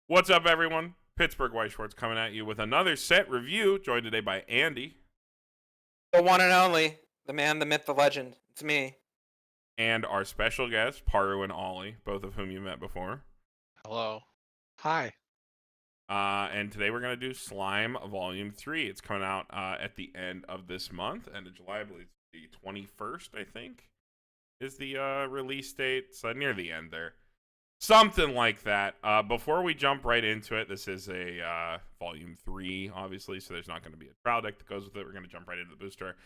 What's up, everyone? Pittsburgh Weiss Schwarz coming at you with another set review, joined today by Andy. The one and only, the man, the myth, the legend. It's me. And our special guests, Paru and Ollie, both of whom you met before. Hello. Hi. And today we're going to do Slime Volume 3. It's coming out at the end of this month, end of July, I believe the 21st, I think, is the release date. So near the end there. Something like that. Before we jump right into it, this is a Volume 3, obviously, so there's not going to be a trial deck that goes with it. We're going to jump right into the booster.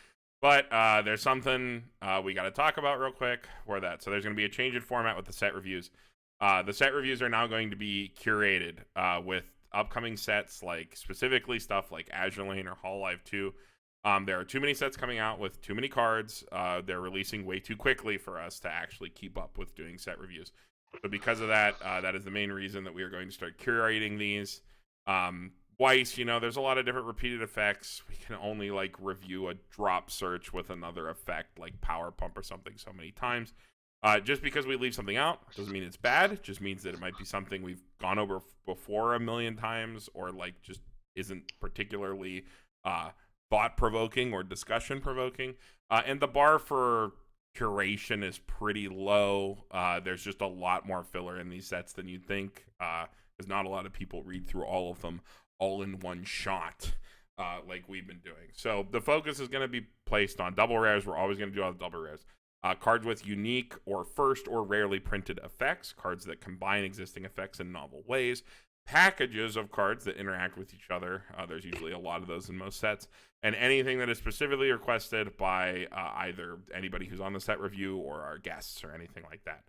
But there's something we got to talk about real quick for that. So there's going to be a change in format with the set reviews. The set reviews are now going to be curated with upcoming sets, like specifically stuff like Azure Lane or Hololive 2. There are too many sets coming out with too many cards. They're releasing way too quickly for us to actually keep up with doing set reviews. So because of that, that is the main reason that we are going to start curating these. Weiss, there's a lot of different repeated effects. We can only review a drop search with another effect like Power Pump or something so many times. Just because we leave something out doesn't mean it's bad. It just means that it might be something we've gone over before a million times, or just isn't particularly thought-provoking or discussion-provoking. And the bar for curation is pretty low. There's just a lot more filler in these sets than you'd think, because not a lot of people read through all of them all in one shot like we've been doing. So the focus is going to be placed on double rares. We're always going to do all the double rares. Cards with unique or first or rarely printed effects, cards that combine existing effects in novel ways, packages of cards that interact with each other. There's usually a lot of those in most sets. And anything that is specifically requested by either anybody who's on the set review or our guests or anything like that.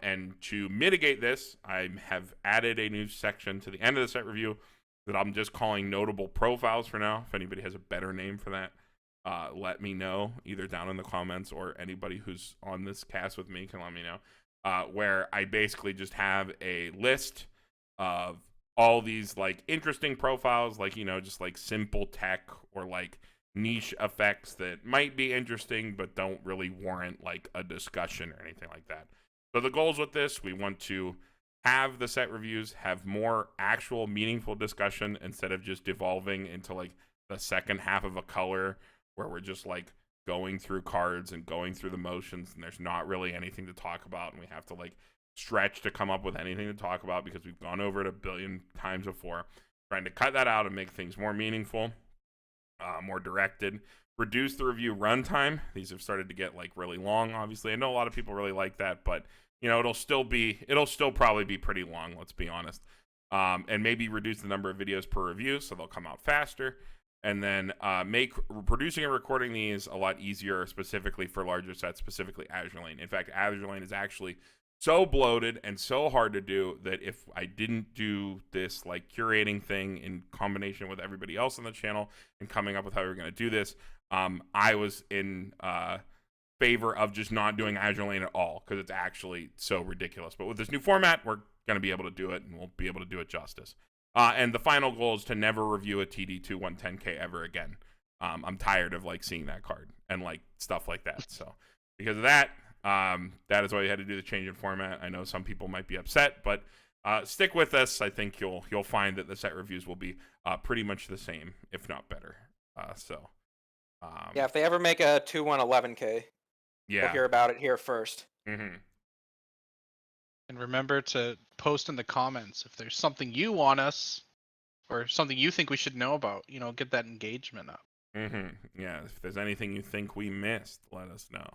And to mitigate this, I have added a new section to the end of the set review that I'm just calling notable profiles for now. If anybody has a better name for that, let me know, either down in the comments, or anybody who's on this cast with me can let me know. Where I basically just have a list of all these interesting profiles, just simple tech or niche effects that might be interesting but don't really warrant a discussion or anything like that. So the goals with this, we want to have the set reviews have more actual meaningful discussion instead of just devolving into the second half of a color where we're just going through cards and going through the motions and there's not really anything to talk about, and we have to stretch to come up with anything to talk about because we've gone over it a billion times before. Trying to cut that out and make things more meaningful, more directed, reduce the review runtime. These have started to get really long, obviously. I know a lot of people really like that, but it'll still probably be pretty long, let's be honest. And maybe reduce the number of videos per review so they'll come out faster. And then make producing and recording these a lot easier, specifically for larger sets, specifically Azure Lane. In fact, Azure Lane is actually so bloated and so hard to do that if I didn't do this curating thing in combination with everybody else on the channel and coming up with how we were going to do this, I was in favor of just not doing Azure Lane at all because it's actually so ridiculous. But with this new format, we're going to be able to do it, and we'll be able to do it justice. And the final goal is to never review a TD2 110K ever again. I'm tired of seeing that card and stuff like that. So because of that, that is why we had to do the change in format. I know some people might be upset, but stick with us. I think you'll find that the set reviews will be pretty much the same, if not better. Yeah, if they ever make a 2-1-11K, we'll hear about it here first. Mm-hmm. And remember to post in the comments if there's something you want us or something you think we should know about. Get that engagement up. Mm-hmm. Yeah, if there's anything you think we missed, let us know.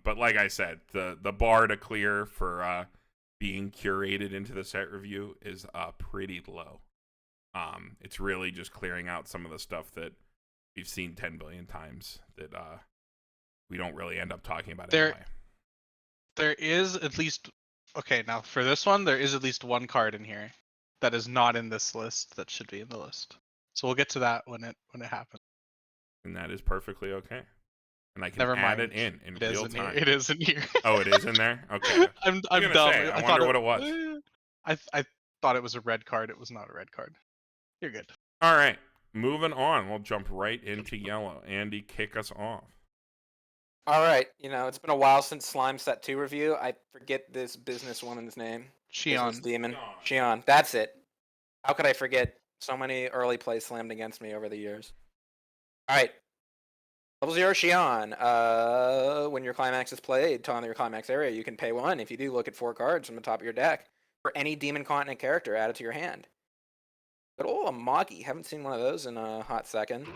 But like I said, the bar to clear for being curated into the set review is pretty low. It's really just clearing out some of the stuff that we've seen 10 billion times that we don't really end up talking about anyway. There is at least... Okay, now for this one, there is at least one card in here that is not in this list that should be in the list. So we'll get to that when it happens. And that is perfectly okay. And I can Never add mind. it in real time. It is in here. Oh, it is in there? Okay. I'm dumb. I wonder what it was. I thought it was a red card. It was not a red card. You're good. All right. Moving on. We'll jump right into yellow. Andy, kick us off. All right, it's been a while since Slime Set 2 review. I forget this businesswoman's name. Business Shion. Demon. Shion. That's it. How could I forget? So many early plays slammed against me over the years. Alright. Level 0 Shion. When your climax is played, to your climax area, you can pay 1. If you do, look at 4 cards from the top of your deck for any Demon Continent character added to your hand. But a Magi. Haven't seen one of those in a hot second.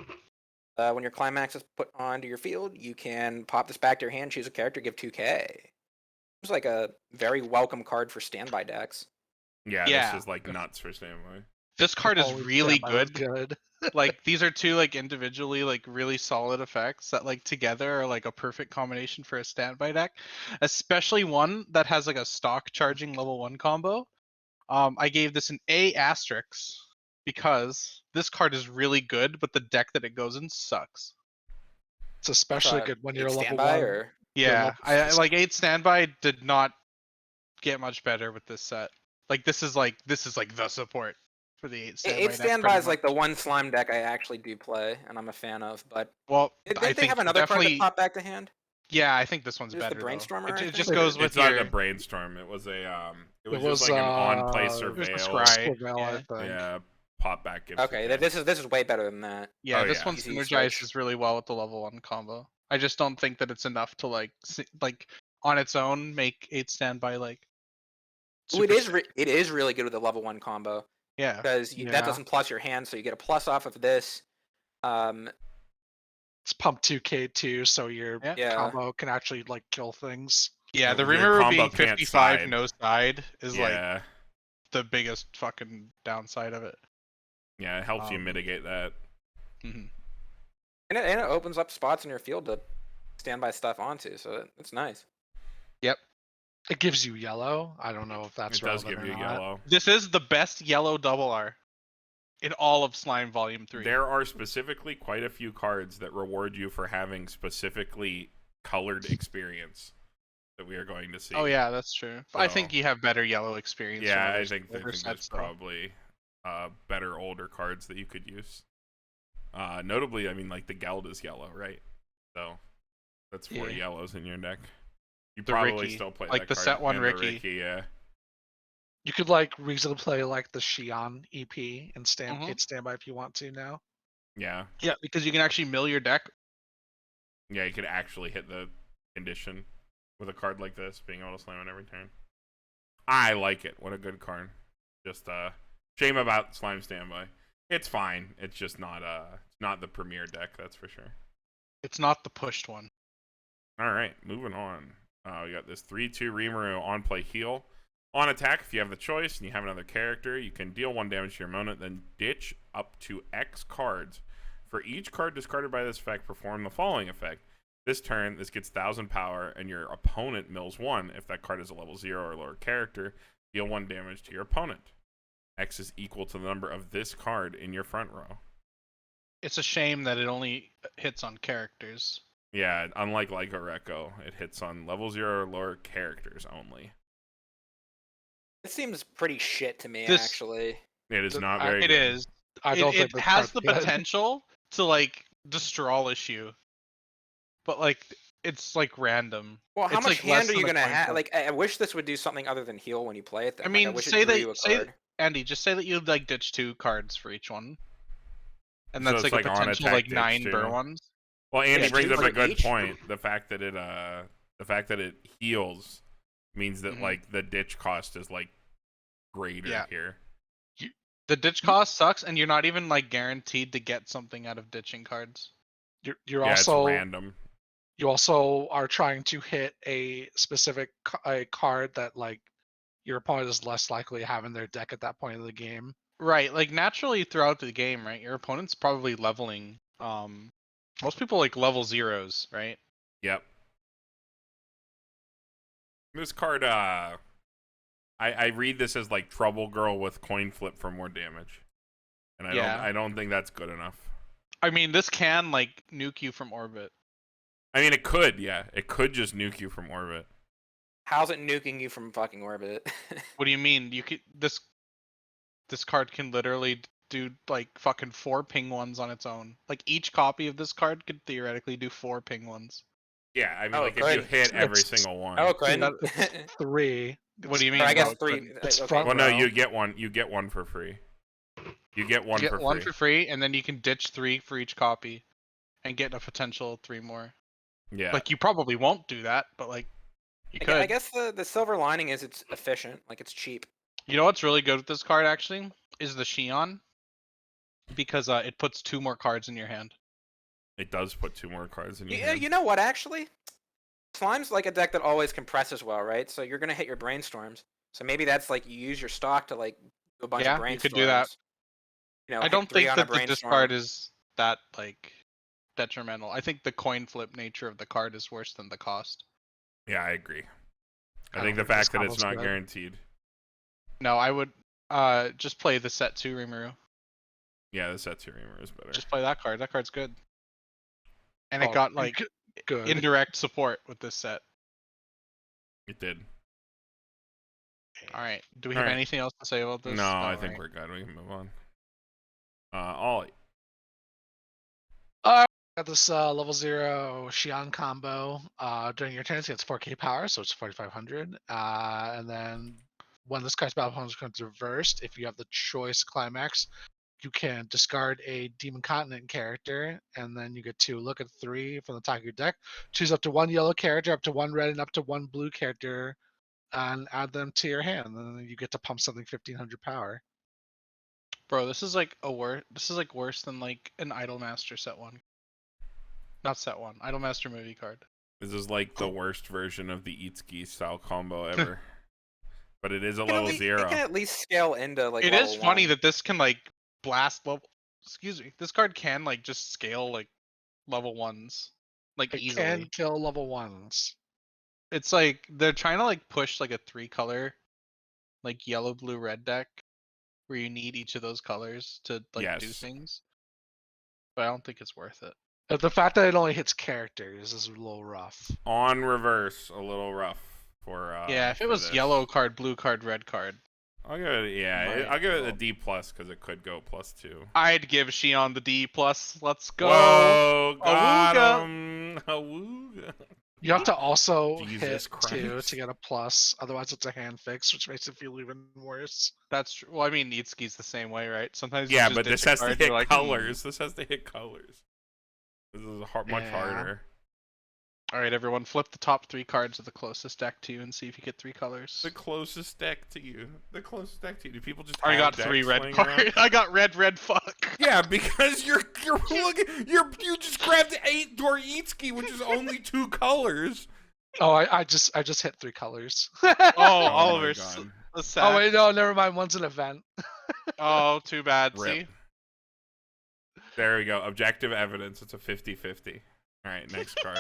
When your climax is put onto your field, you can pop this back to your hand, choose a character, give 2k. Seems like a very welcome card for standby decks. Yeah, Yeah. this is like nuts for standby. This card is Always really standby was good. Like these are two like individually like really solid effects that like together are like a perfect combination for a standby deck, especially one that has like a stock charging level 1 combo. I gave this an A asterisk because this card is really good, but the deck that it goes in sucks. It's especially good when you're level standby 1. or Yeah, I like 8 standby did not get much better with this set. Like this is like the support for the 8 standby. 8 standby is like the one slime deck I actually do play and I'm a fan of. But well, did they have another card that popped back to hand? Yeah, I think this one's Just the better. Brainstormer, Though. I It just think? goes with It's not your a brainstorm. It was a it was was, just like an on-play it was surveil. it was the scry. Squirrel, I think. Yeah, pop back. Gives Okay, it this is way better than that. Yeah, Oh, this yeah. one Easy synergizes switch. really well with the level 1 combo. I just don't think that it's enough to like on its own make 8 standby like. Ooh, it super is sick. really good with the level 1 combo Yeah. because that doesn't plus your hand, so you get a plus off of this. It's pump 2k too, so your Yeah. combo can actually like kill things. Yeah, the Your Rimuru combo being can't 55 side. no side is like Yeah, the biggest fucking downside of it. yeah, it helps you mitigate that. Mhm. And it opens up spots in your field to standby stuff onto, so it's nice. Yep. It gives you yellow. I don't know if that's It does relevant give you or not. yellow. This is the best yellow double R in all of Slime Volume 3. There are specifically quite a few cards that reward you for having specifically colored experience that we are going to see. Oh yeah, that's true. So, I think you have better yellow experience. from Yeah, other I think there's sets, though. probably better older cards that you could use. Notably, I mean, like the Geld is yellow, right? So that's 4 Yeah. yellows in your deck. You The probably Ricky, still play like that the card. set 1 and the Ricky. Yeah. You could like reasonably play like the Shion EP and Mhm. hit standby if you want to now. Yeah. Yeah, because you can actually mill your deck. Yeah, you could actually hit the condition with a card like this, being able to slam it every turn. I like it. What a good card. Just shame about Slime Standby. It's fine. It's just not the premier deck, that's for sure. It's not the pushed one. All right, moving on. We got this 3/2 Rimuru on play heal. On attack, if you have the choice and you have another character, you can deal 1 damage to your opponent, then ditch up to X cards. For each card discarded by this effect, perform the following effect. This turn, this gets 1000 power, and your opponent mills 1. If that card is a level 0 or lower character, deal 1 damage to your opponent. X is equal to the number of this card in your front row. It's a shame that it only hits on characters. Yeah, unlike Lyco-Recco, it hits on level 0 or lower characters only. It seems pretty shit to me, This- actually. It is not I- very It good. is. I don't think It this has card's the good. potential to like destrolish you, but like it's like random. Well, how It's, much like, less hand are you than a gonna coin have? flip. Like, I wish this would do something other than heal when you play it. Then. I mean, like, I wish say it drew that you a say card. Andy, just say that you like ditch 2 cards for each one, and So that's it's like a like on potential attack like ditch 9 too. burr ones. Well, Andy Yeah, brings two up a for good each. point. The fact that it heals means that Mhm. like the ditch cost is like greater Yeah. here. The ditch cost sucks, and you're not even like guaranteed to get something out of ditching cards. You're Yeah, also it's random. you also are trying to hit a specific a card that like your opponent is less likely to have in their deck at that point of the game. Right, like naturally throughout the game, right? Your opponent's probably leveling. Most people like level 0s, right? Yep. This card, I read this as like Trouble Girl with coin flip for more damage, and Yeah. I don't think that's good enough. I mean, this can like nuke you from orbit. I mean, it could, yeah, it could just nuke you from orbit. How's it nuking you from fucking orbit? What do you mean? You could this card can literally do like fucking 4 ping ones on its own. Like each copy of this card could theoretically do 4 ping ones. Yeah, I mean, Oh, like if you good. hit every It's- single one. Oh, couldn't. It's 3. What do you Or mean? I guess no, it 3. couldn't? It's Okay. front Well, no, row. you get one. You get one for free. You get one You get for one free. for free, and then you can ditch 3 for each copy, and get a potential 3 more. Yeah. Like you probably won't do that, but like you could. I guess the silver lining is it's efficient. Like it's cheap. You know what's really good with this card actually is the Xion, because it puts 2 more cards in your hand. It does put 2 more cards in your Yeah, hand. you know what? Actually, Slime's like a deck that always compresses well, right? So you're gonna hit your brainstorms. So maybe that's like you use your stock to like do a bunch of Yeah, brainstorms. you could do that. You know, I hit don't 3 think on a that the brainstorm. discard is that like detrimental. I think the coin flip nature of the card is worse than the cost. Yeah, I agree. I I think the don't think this fact that it's combo's not good. guaranteed. No, I would just play the set 2 Rimuru. Yeah, the set Reamer is better. Just play that card. That card's good. And it Oh, got like good. indirect support with this set. It did. All right. Do we All have right. anything else to say about this? No, I All think right. we're good. We can move on. Ollie. Got this level 0 Xion combo. During your turn, it gets 4k power, so it's 4,500. And then when this card's battle opponent becomes reversed, if you have the choice climax, you can discard a Demon Continent character, and then you get to look at 3 from the top of your deck. Choose up to 1 yellow character, up to 1 red, and up to 1 blue character, and add them to your hand. And then you get to pump something 1,500 power. Bro, this is like this is like worse than like an Idolmaster set 1. Not set 1. Idolmaster movie card. This is like the worst version of the Itsuki style combo ever. But it is a level 0. It can at least scale into like. It is level funny 1. that this can like blast level. Excuse me. This card can like just scale like level 1s like It easily. can kill level 1s. It's like they're trying to like push like a 3 color like yellow, blue, red deck where you need each of those colors to like do Yes. things. But I don't think it's worth it. The fact that it only hits characters is a little rough. On reverse, a little rough for. Yeah, if it for was this. yellow card, blue card, red card, I'll give it. Yeah, Might I'll give it go. a D plus because it could go +2. I'd give Xion the D plus. Let's go. Whoa, got Awooga. him. Awooga. You have to also Jesus hit 2 Christ. to get a plus, otherwise it's a hand fix, which makes it feel even worse. That's true. Well, I mean, Itsuki's the same way, right? Sometimes you Yeah, just but ditch this a has to card, hit you're like, colors. This has to hit colors. This is much Yeah. harder. All right, everyone, flip the top 3 cards of the closest deck to you and see if you get 3 colors. The closest deck to you. The closest deck to you. Do people just I have got 3 decks red laying cards. around? I got red, fuck. Yeah, because you're looking. You just grabbed 8 Doritsuki, which is only 2 colors. Oh, I just hit 3 colors. Oh, my Oliver's God. a sack. Oh wait, no, never mind. One's an event. Oh, too bad. Rip. See? There we go. Objective evidence. It's a 50-50. All right, next card.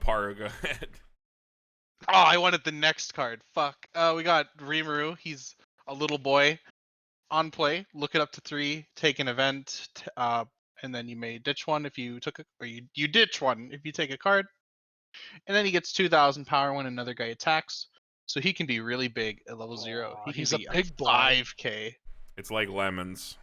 Paru, go ahead. Oh, I wanted the next card. Fuck. We got Rimuru. He's a little boy. On play, look it up to 3, take an event, and then you may ditch one if you took or you ditch one if you take a card. And then he gets 2,000 power when another guy attacks. So he can be really big at level 0. Aw, He can he's a be big boy. 5k. It's like lemons.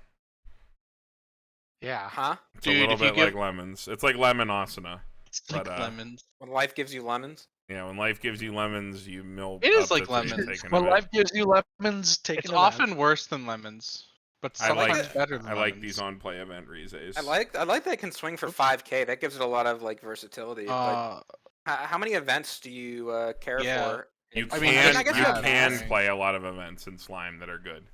Yeah. Huh? It's Dude, a little if you bit give- like lemons. It's like lemon asana. It's like But, lemons. When life gives you lemons. Yeah, when life gives you lemons, you milk. It is up like to 3 and lemons. take an When event. life gives you lemons, take It's an event. often worse than lemons, but I like sometimes better than I lemons. like these on play event Rises. I like that it can swing for 5k. That gives it a lot of like versatility. But how many events do you care yeah. for? You I can, mean, I guess you have can mass. play a lot of events in Slime that are good.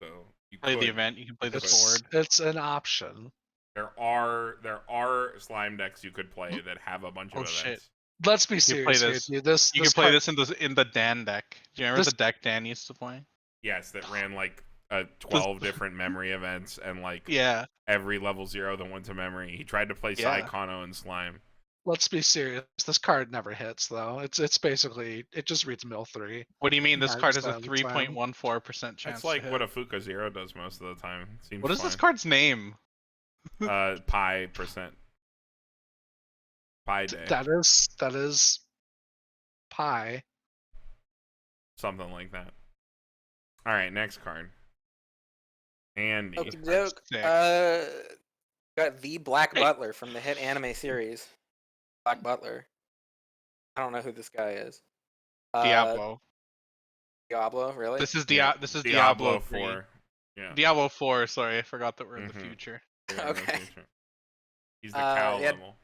So you play the could. event. You can play the It's, sword. it's an option. There are Slime decks you could play that have a bunch of Oh, events. shit. Let's be You serious play here, this. dude. This You this can play card- this in the Dan deck. Do you remember This- the deck Dan used to play? Yes, that ran like 12 different memory events and like Yeah. every level 0 that went to memory. He tried to play Yeah. Saikano and Slime. Let's be serious. This card never hits though. It's basically it just reads mill 3. What do you mean? This card has a 9% of the time. 3.14% chance. That's like to what hit. a Fuka 0 does most of the time. Seems What is this fine. card's name? Pi percent. Pi day. That is pi. Something like that. Alright, next card. Andy. Okie doke. Sick. Got the Black Butler from the hit anime series. Black Butler. I don't know who this guy is. Diablo. Diablo, really? This is Yeah, this is Diablo 3. 4. Yeah. Diablo 4. Sorry, I forgot that we're in the Mhm. future. Yeah, in the Okay. future. He's the cow yeah. level.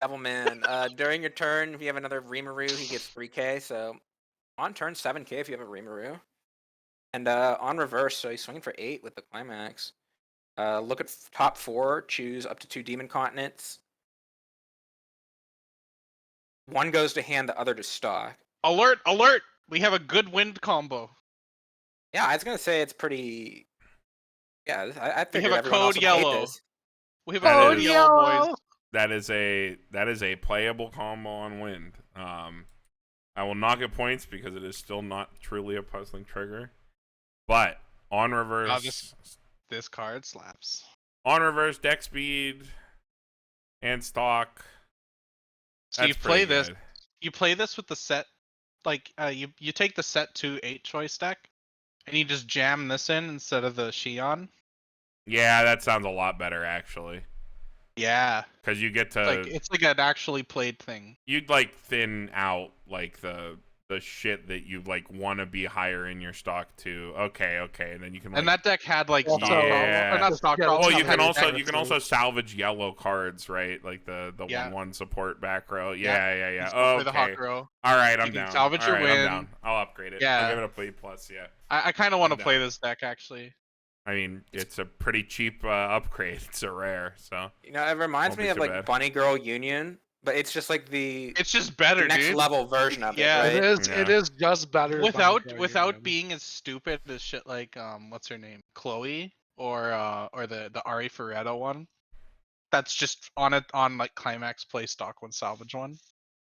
Devilman. During your turn, if you have another Rimuru, he gets 3k. So on turn 7k if you have a Rimuru. And on reverse, so he's swinging for 8 with the climax. Look at top 4, choose up to 2 demon continents. One goes to hand, the other to stock. Alert! Alert! We have a good wind combo. Yeah, I was gonna say it's pretty. Yeah, I We figured have a everyone else code would hate yellow. this. We have That a code is- yellow, boys. That is a playable combo on wind. I will not get points because it is still not truly a puzzling trigger. But on reverse, This card slaps. on reverse deck speed and stock. So That's you play pretty this. good. You play this with the set, like you take the set 2 8 choice deck, and you just jam this in instead of the Xion. Yeah, that sounds a lot better actually. Yeah, Because you get to it's like an actually played thing. you'd like thin out like the shit that you like want to be higher in your stock too. Okay, and then you can like, And that deck had like Also, stock yeah. or not stock Yeah, problems. well, you it had can deck- also salvage yellow cards, right? Like the Yeah. 1/1 support back row. Yeah. Yeah. you still play the Okay. Hawk-Row. All right, I'm You can down. salvage All your right, I'm win. down. I'll upgrade it. Yeah. I'll give it a play plus. Yeah. I kind of want to I'm play down. this deck actually. I mean, it's a pretty cheap upgrade. It's a rare, so You know, it reminds Won't me be of so like bad. Bunny Girl Union, but it's just like the It's just better, next dude. level version of Yeah. it, It right? is. Yeah. It is just better. than Bunny Girl Without Union. being as stupid as shit like what's her name, Chloe or the Ari Ferretto one. That's just on like climax play stock one salvage one.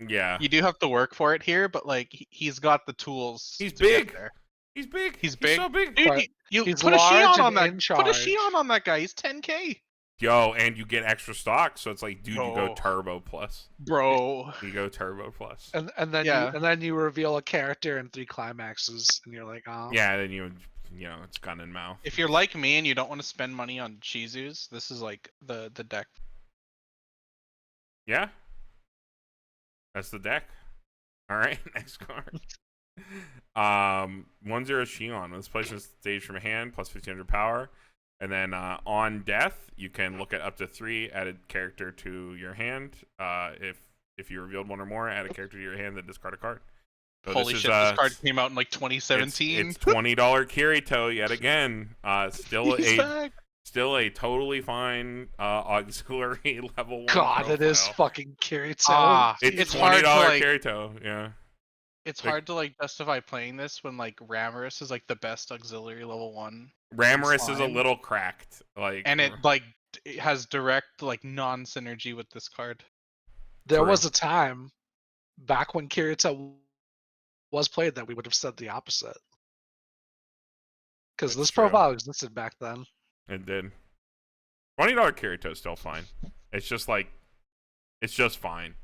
yeah. You do have to work for it here, but like he's got the tools. He's to get big. there. He's big. He's big. So big. Dude, But you he's put a large Xion and on that. in Put a charge. Xion on that guy. He's 10k, Yo, and you get extra stock, so it's like, dude, you go No. turbo plus. bro. You go turbo plus. And then Yeah. you reveal a character in 3 climaxes, and you're like, oh. Yeah, then you know, it's gun in mouth. If you're like me and you don't want to spend money on Shizus, this is like the deck. Yeah. That's the deck. All right, next card. 1/0 Xion. Let's place this stage from hand, plus 1500 power. And then on death, you can look at up to 3 added character to your hand. If you revealed 1 or more, add a character to your hand, then discard a card. So Holy shit, this card came out in like 2017. It's $20 Kirito yet again. Still He's a back. still a totally fine auxiliary level 1 God, it is profile. fucking Kirito. Ah, It's hard $20 to like. Kirito, yeah. It's like- hard to like justify playing this when like Ramorous is like the best auxiliary level 1, Ramorous is a Slime. little cracked, like, and it like it has direct like non synergy with this card. There True. was a time back when Kirito was played that we would have said the opposite. Because That's this true. profile existed back then. It did. $20 Kirito is still fine. It's just like, it's just fine.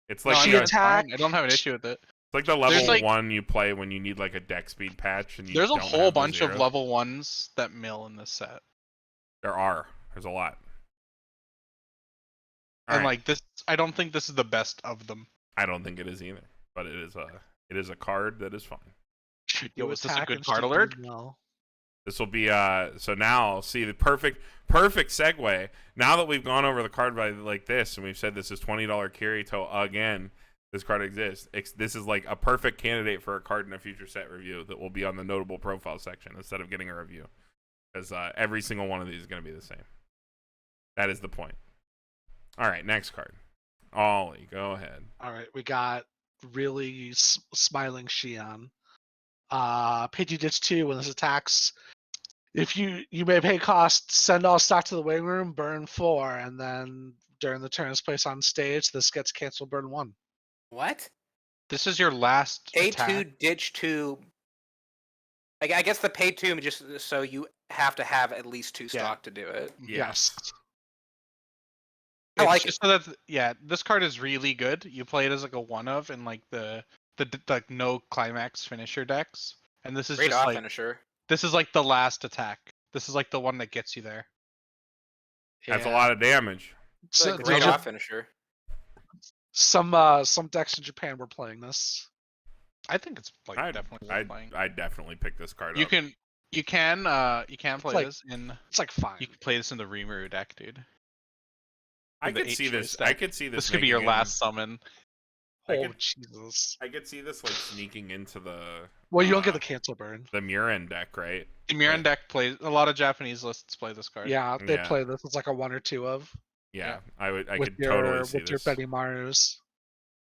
It's like No, I she mean, the, it's fine. attacked- I don't have an issue with it. it's like the level like- 1 you play when you need like a deck speed patch, and you There's a don't whole have the bunch of zeros. level 1s that mill in this set. There's a lot. And Alright. like this, I don't think this is the best of them. I don't think it is either, but it is a card that is fine. Yo, You is this a attack good and card she alert? no. This will be so now see the perfect segue. Now that we've gone over the card by like this, and we've said this is $20 Kirito again, this card exists. This is like a perfect candidate for a card in a future set review that will be on the notable profile section instead of getting a review, because every single one of these is going to be the same. That is the point. All right, next card. Ollie, go ahead. All right, we got really smiling Xion. Pay 2 ditch 2 when this attacks. If you may pay cost, send all stock to the waiting room, burn 4, and then during the turn it's placed on stage, this gets canceled, burn 1. What? This is your last Pay attack. 2, ditch 2. I guess the pay 2 just so you have to have at least 2 Yeah. stock to do it. Yeah. Yes. I It's like just so that yeah, this card is really good. You play it as like a one of in like the like no climax finisher decks, and this is Great just off like finisher. this is like the last attack. This is like the one that gets you there. That's a Yeah. lot of damage. It's So, a great so- off finisher. Some decks in Japan were playing this. I think it's like definitely worth playing. I'd definitely pick this card You up. can play like- this in. It's like fine. You can play this in the Rimuru deck, dude. I in the could see 8 this. choice I deck. could see this. This could be your making last summon. I Oh could- Jesus! I could see this like sneaking into the. Well, you don't get the cancel burn. the Murin deck, right? The Miran Right. deck plays a lot of Japanese lists play this card. Yeah, they Yeah. play this. It's like a 1 or 2 of Yeah, Yeah. I with could your totally see with your this Betty Marus.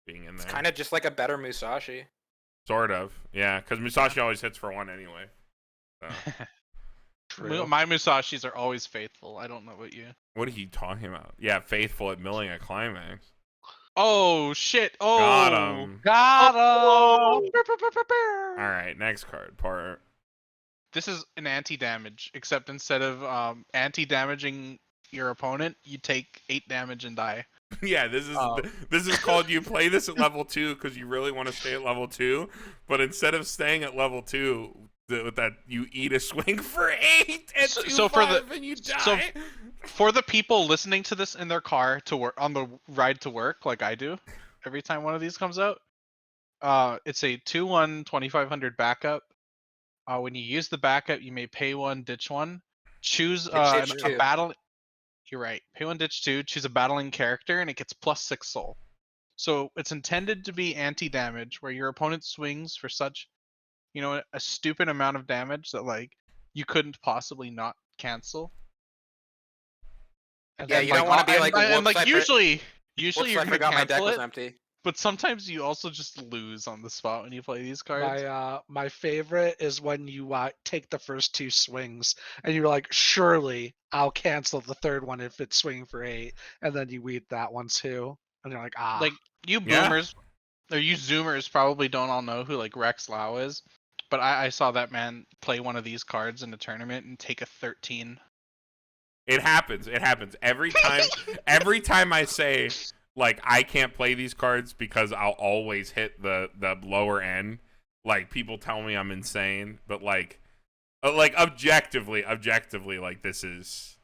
being in It's there. kind of just like a better Musashi. Sort of, yeah, because Musashi always hits for 1 anyway. So. True. My Musashis are always faithful. I don't know about you. What are you talking about? Yeah, faithful at milling a climax. Oh shit! Oh, Got him. Got Oh. him. All right, next card. Part. This is an anti-damage, except instead of anti-damaging your opponent, you take 8 damage and die. Yeah, this is called you play this at level 2 because you really want to stay at level 2, but instead of staying at level 2, with that you eat a swing for 8 and So for the- and you die. so For the people listening to this in their car to work on the ride to work, like I do, every time one of these comes out, it's a 2/1 2500 backup. When you use the backup, you may pay 1, ditch 1, choose Ditch a two. battle. You're right. Pay 1, ditch 2, choose a battling character, and it gets +6 soul. So it's intended to be anti-damage, where your opponent swings for such, a stupid amount of damage that like you couldn't possibly not cancel. And Yeah, then, you don't wanna be like, and "Whoops, I usually Whoops, you're I gonna forgot my deck cancel was it, empty. but sometimes you also just lose on the spot when you play these cards. My favorite is when you take the first 2 swings and you're like, surely I'll cancel the third one if it's swinging for 8, and then you eat that one too, and you're like, ah. Like you Yeah. boomers or you zoomers probably don't all know who like Rex Lau is, but I saw that man play one of these cards in a tournament and take a 13. It happens. It happens every time. Every time I say like I can't play these cards because I'll always hit the lower end. Like people tell me I'm insane, but like objectively, like this is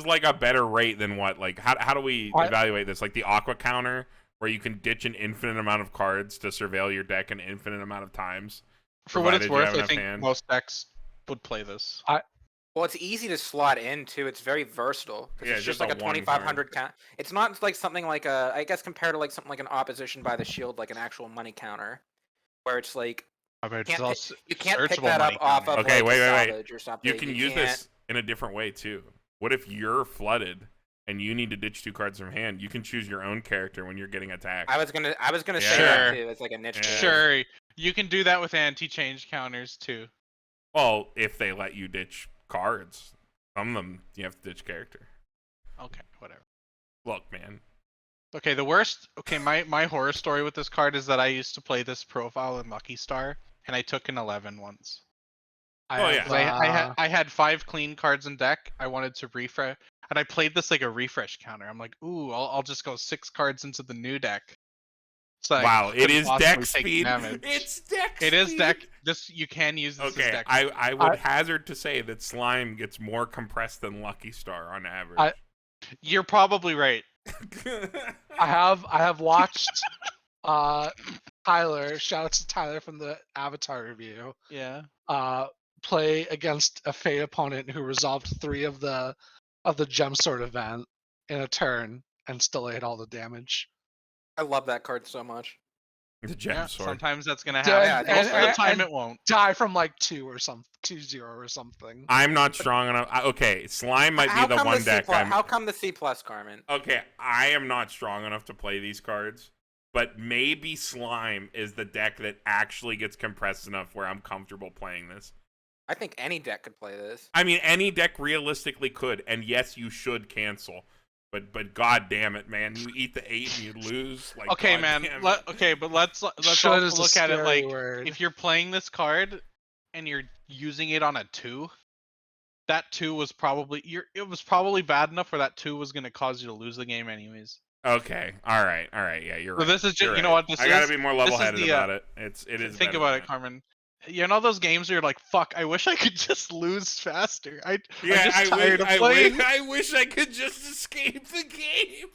like a better rate than what like how do we evaluate this? Like the Aqua counter, where you can ditch an infinite amount of cards to surveil your deck an infinite amount of times. For what it's provided you worth, have I enough think hand. most decks would play this. Well, it's easy to slot in too. It's very versatile. 'Cause Yeah, it's just just like a a one 2500 count. It's not like something like I guess compared to like something like an opposition by the shield, like an actual money counter, where it's like I bet can't- also you can't pick searchable that up money off counter. of Okay, like wait. salvage or something. You can use this in a different way too. What if you're flooded and you need to ditch 2 cards from hand? You can choose your own character when you're getting attacked. I was gonna say Sure. that too. It's like a niche. Yeah. case. Sure, you can do that with anti-change counters too. Well, if they let you ditch cards, some of them you have to ditch character. Okay, whatever. Look, man. Okay, the worst. Okay, my horror story with this card is that I used to play this profile in Lucky Star, and I took an 11 once. Oh, yeah. 'Cause I had 5 clean cards in deck. I wanted to refresh, and I played this like a refresh counter. I'm like, ooh, I'll just go 6 cards into the new deck. So I Wow, it couldn't is possibly deck take speed. damage. It's deck It is speed. deck. This you can use this as Okay, deck. I would hazard to say that Slime gets more compressed than Lucky Star on average. You're probably right. I have watched Tyler, shout out to Tyler from the Avatar review, Yeah. play against a Fate opponent who resolved 3 of the gem sword event in a turn and still ate all the damage. I love that card so much. The gem Yeah, sword. sometimes that's gonna Yeah, happen. Most of the and- time and- it won't. Die from like 2-0 or something. I'm not strong enough. Okay, Slime might How be the come one C+, deck I'm. How come the C+, Carmen? Okay, I am not strong enough to play these cards, but maybe Slime is the deck that actually gets compressed enough where I'm comfortable playing this. I think any deck could play this. I mean, any deck realistically could, and yes, you should cancel. But god damn it, man, you eat the 8 and you lose. Like, Okay, god man. damn it. Okay, but let's Should also is a look at it scary like word. if you're playing this card and you're using it on a 2, that 2 was probably it was probably bad enough where that 2 was going to cause you to lose the game anyways. Okay, all right, yeah, you're So right. this is just, You're you know right. what this I is? gotta be more This is level-headed the, about it. It is. Think better about than it, that. Carmen. You know those games where you're like, "Fuck, I wish I could just lose faster." I'm Yeah, just tired of playing. I wish I could just escape the game.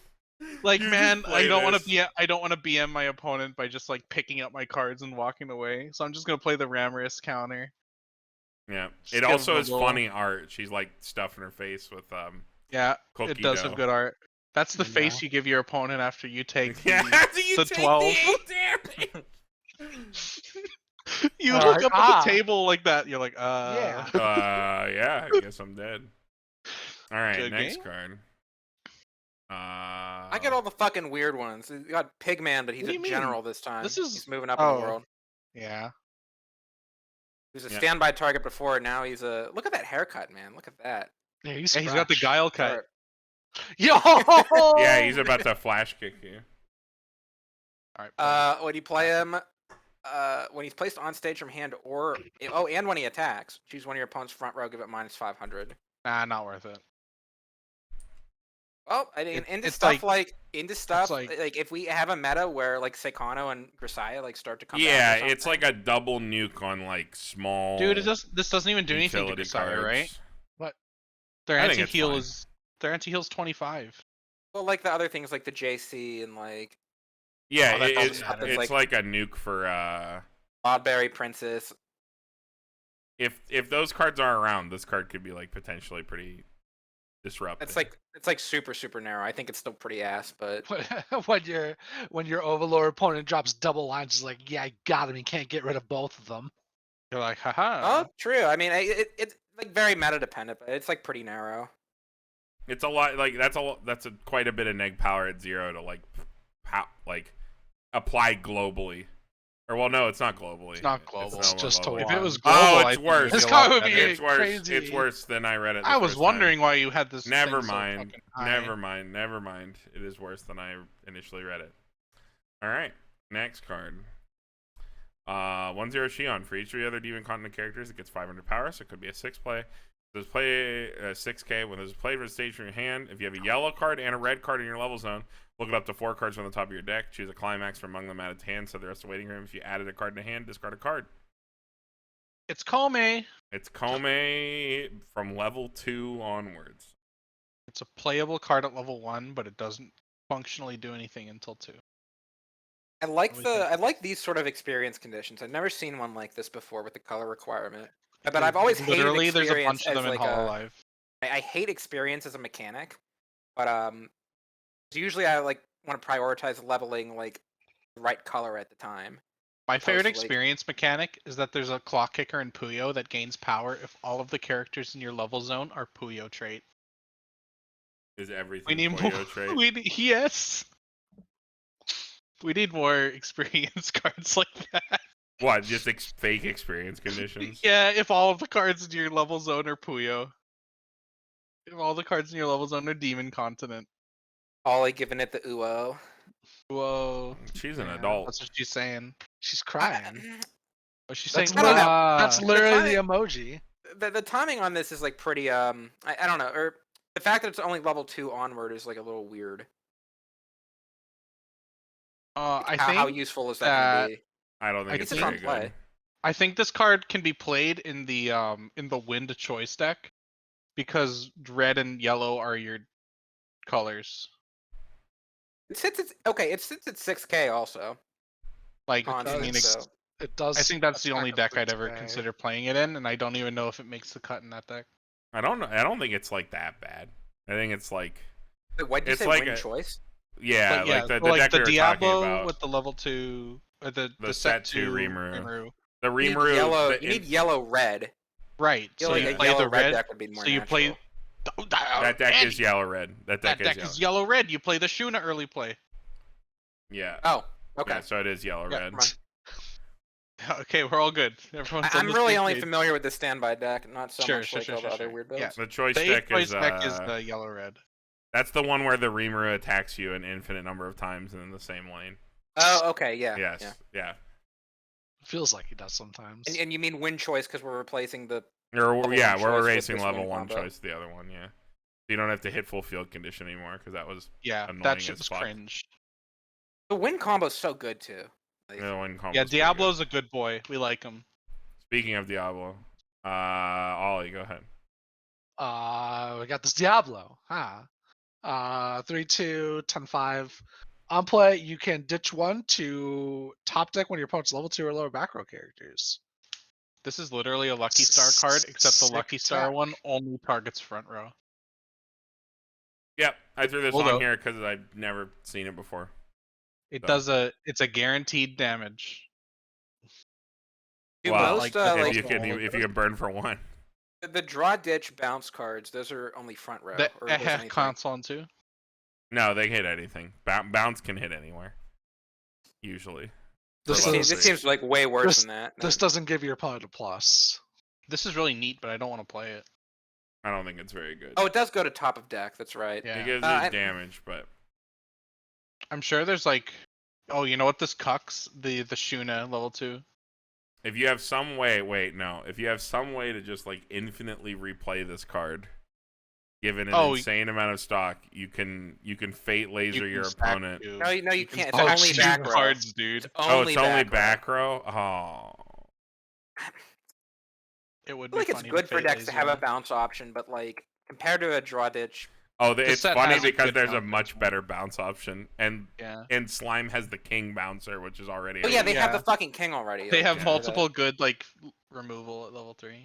Like, You man, just I play don't want this. to I don't want to BM my opponent by just like picking up my cards and walking away. So I'm just gonna play the Ramorous counter. Yeah. Just It give also him a is little- funny art. She's like stuffing her face with Yeah, cookie it does dough. have good art. That's the Yeah. face you give your opponent after you take Yeah, the, after you the take 12. the 8 damage. You All look right, up at the table like that. You're like, Yeah. Yeah, I guess I'm dead. All right, Good next game. card. I get all the fucking weird ones. You got Pigman, but he's What do a you mean? general this time. This is- He's moving up in oh. the world. Yeah. He was a Yeah. standby target before. Now he's a. Look at that haircut, man. Look at that. Yeah, Yeah, he's got the guile cut. Sharp. Yo. Yeah, he's about to flash kick you. All right. When you play him, when he's placed on stage from hand, and when he attacks, choose one of your opponent's front row, give it -500. Nah, not worth it. Well, I mean, It- into it's stuff like- like if we have a meta where like Seikano and Grisaya like start to come Yeah, back or it's like something. a double nuke on like small. Dude, this doesn't even do anything to utility Grisaya, right? cards. Their I think it's anti-heal fine. is their anti-heal's 25. Well, like the other things like the JC and like Yeah, Oh, that doesn't it's matter. it's Like- like a nuke for Loudberry Princess. if those cards are around, this card could be like potentially pretty disruptive. It's like super narrow. I think it's still pretty ass, but when your overlord opponent drops double lines, it's like, yeah, I got him. He can't get rid of both of them. You're like, haha. oh, true. I mean, it's like very meta dependent, but it's like pretty narrow. It's a lot like that's quite a bit of neg power at 0 to like apply globally. Or well, no, it's not globally. It's not global. It's just to If one. it was global, Oh, I it's think worse. it'd be This a card lot would be better. It's worse. crazy. It's worse than I read it. The I was first wondering time. why you had this. Never thing so mind. fucking high. Never mind. It is worse than I initially read it. All right, next card. 1/0 Shion. For each of the other Demon Continent characters, it gets 500 power, so it could be a 6 play. There's play 6k. When there's a play for the stage from your hand, if you have a yellow card and a red card in your level zone, look it up to 4 cards from the top of your deck. Choose a climax from among them added to hand, so the rest of the waiting room. If you added a card to hand, discard a card. It's Kome. It's Kome from level 2 onwards. It's a playable card at level 1, but it doesn't functionally do anything until 2. I like What do you think? I like these sort of experience conditions. I've never seen one like this before with the color requirement. But I've always hated Literally, there's a experience bunch of as them in like Hololive. I hate experience as a mechanic, but usually I like want to prioritize leveling like the right color at the time. My favorite to, like- experience mechanic is that there's a clock kicker in Puyo that gains power if all of the characters in your level zone are Puyo trait. Is everything We need Puyo more. trait? Yes. We need more experience cards like that. What? Just fake experience conditions? Yeah, if all of the cards in your level zone are Puyo. If all the cards in your level zone are Demon Continent. Ollie giving it the uo. Whoa. She's an Yeah, adult. That's what she's saying. She's crying. What's she That's saying? I don't know. that's literally the emoji. The timing on this is like pretty I don't know, or the fact that it's only level 2 onward is like a little weird. I How think useful is that going to be? I don't think I it's think- very It's on good. play. this card can be played in the wind choice deck because red and yellow are your colors. It sits at 6k also. Like Con I mean, does, so. It does. I think that's the only attack deck I'd ever 6K. consider playing it in, and I don't even know if it makes the cut in that deck. I don't know. I don't think it's like that bad. I think it's like Wait, what did you It's say? like Win a- choice? yeah, But like the like deck the we were talking Diablo about. with the level 2, or the The set set 2 2 Rimuru. The You need Rimuru. yellow. the- You need yellow red. Right. I feel So like you a play yellow the red red. deck would be more So you play. natural. that deck Andy, is yellow red. That That deck, deck is yellow red. You play the Shuna early play. Yeah. Oh, okay. Yeah, so it is yellow Yeah, red. never mind. Okay, we're all good. Everyone's on I'm the really same only page. familiar with the standby deck, not so Sure, much sure, like sure, all the sure, other sure. weird Yeah. builds. The choice The deck 8 choice is deck is the yellow red. that's the one where the Rimuru attacks you an infinite number of times in the same lane. Oh, okay, yeah. Yes. Yeah. Yeah. Feels like he does sometimes. And you mean win choice because we're replacing the. Or Level yeah, one we're choice with erasing this level win 1 combo. choice, the other one, yeah. You don't have to hit full field condition anymore because that was Yeah, Annoying that shit as was fuck. cringe. The win combo's so good too. Like, the one combo's Yeah, pretty good. Diablo's a good boy. We like him. Speaking of Diablo, Ollie, go ahead. We got this Diablo, huh? 3/2, 10/5. On play, you can ditch one to top deck one of your opponent's level 2 or lower back row characters. This is literally a Lucky Star card, except the Sick Lucky Star tech. one only targets front row. Yep, I threw this Hold on up. here because I've never seen it before. It So- does it's a guaranteed damage. Do Well, most if like you can burn for one. the draw ditch bounce cards? Those are only front row. The Or does anything? console too. No, they hit anything. Bounce can hit anywhere. Usually. This For level This three. seems like way worse This- than that. This doesn't give your opponent a plus. This is really neat, but I don't want to play it. I don't think it's very good. Oh, it does go to top of deck. That's right. Yeah. It gives I- you damage, but I'm sure there's like, oh, you know what this cucks? The Shuna level 2. if you have some way, if you have some way to just like infinitely replay this card, given an insane amount of stock, you can fate laser your opponent. No, you can't. It's stack only two back row. cards, dude. It's Oh, only it's only back row. back row. Oh, It would I feel like be it's funny good for fate decks to have a laser. bounce option, but like compared to a draw ditch, it's set funny has a because good there's a bounce much option. better bounce option, and Yeah. Slime has the king bouncer, which is already. oh yeah, they have Yeah. the fucking king already. They like, have yeah, multiple good like removal at level 3.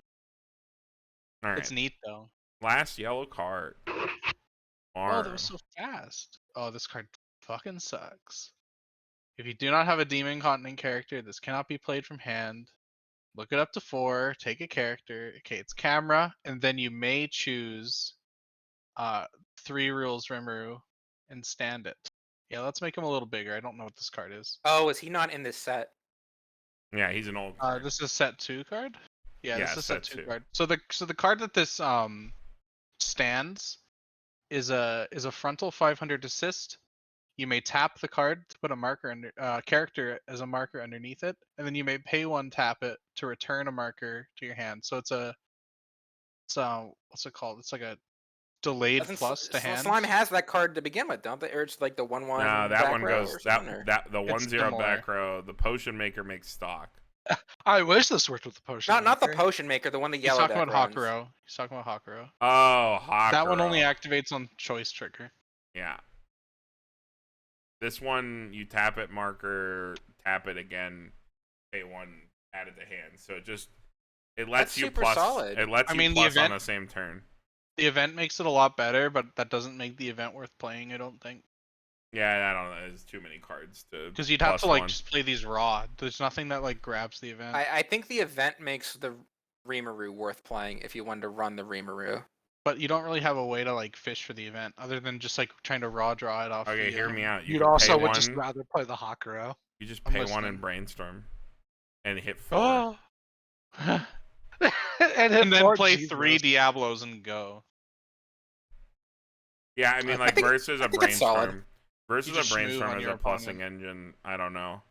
All right. It's neat though. Last yellow card. Oh, Paru. that was so fast. Oh, this card fucking sucks. If you do not have a Demon Continent character, this cannot be played from hand. Look it up to 4, take a character. Okay, it's camera, and then you may choose 3 rules Rimuru and stand it. Yeah, let's make him a little bigger. I don't know what this card is. Oh, is he not in this set? Yeah, he's an old card. This is set 2 card? Yeah, Yeah, this is set set 2 2. card. So the card that this stands is a frontal 500 assist. You may tap the card to put a marker under character as a marker underneath it, and then you may pay 1, tap it to return a marker to your hand. So it's what's it called? It's like a delayed Doesn't plus to hand. Slime has that card to begin with, don't they? Or it's like the 1/1. No, that back one row goes or something, or- the 1/0 similar. back row. The potion maker makes stock. I wish this worked with the potion. Not the maker. potion maker, the one the He's yellow talking deck about runs. Hakuro. He's talking about Hakuro. Oh, Hakuro. That one only activates on choice trigger. Yeah. This one, you tap it, marker, tap it again, pay 1, add it to hand. So it lets That's you super plus. solid. It lets I you mean, the plus on event- the same turn. The event makes it a lot better, but that doesn't make the event worth playing, I don't think. Yeah, I don't know. There's too many cards to. Because you'd have plus to like one. just play these raw. There's nothing that like grabs the event. I think the event makes the Rimuru worth playing if you wanted to run the Rimuru. But you don't really have a way to like fish for the event other than just like trying to raw draw it off. Okay, the, hear me out. You You'd can also pay would 1, just rather play the Hakuro. You just I'm pay 1 and listening. brainstorm, and hit 4. Oh. and and then four, play Jesus. 3 Diablos and go. Yeah, I mean, I like think- versus I a think it's solid. brainstorm. Versus You a just schmoo brainstorm on as your a plussing opponent. engine, I don't know.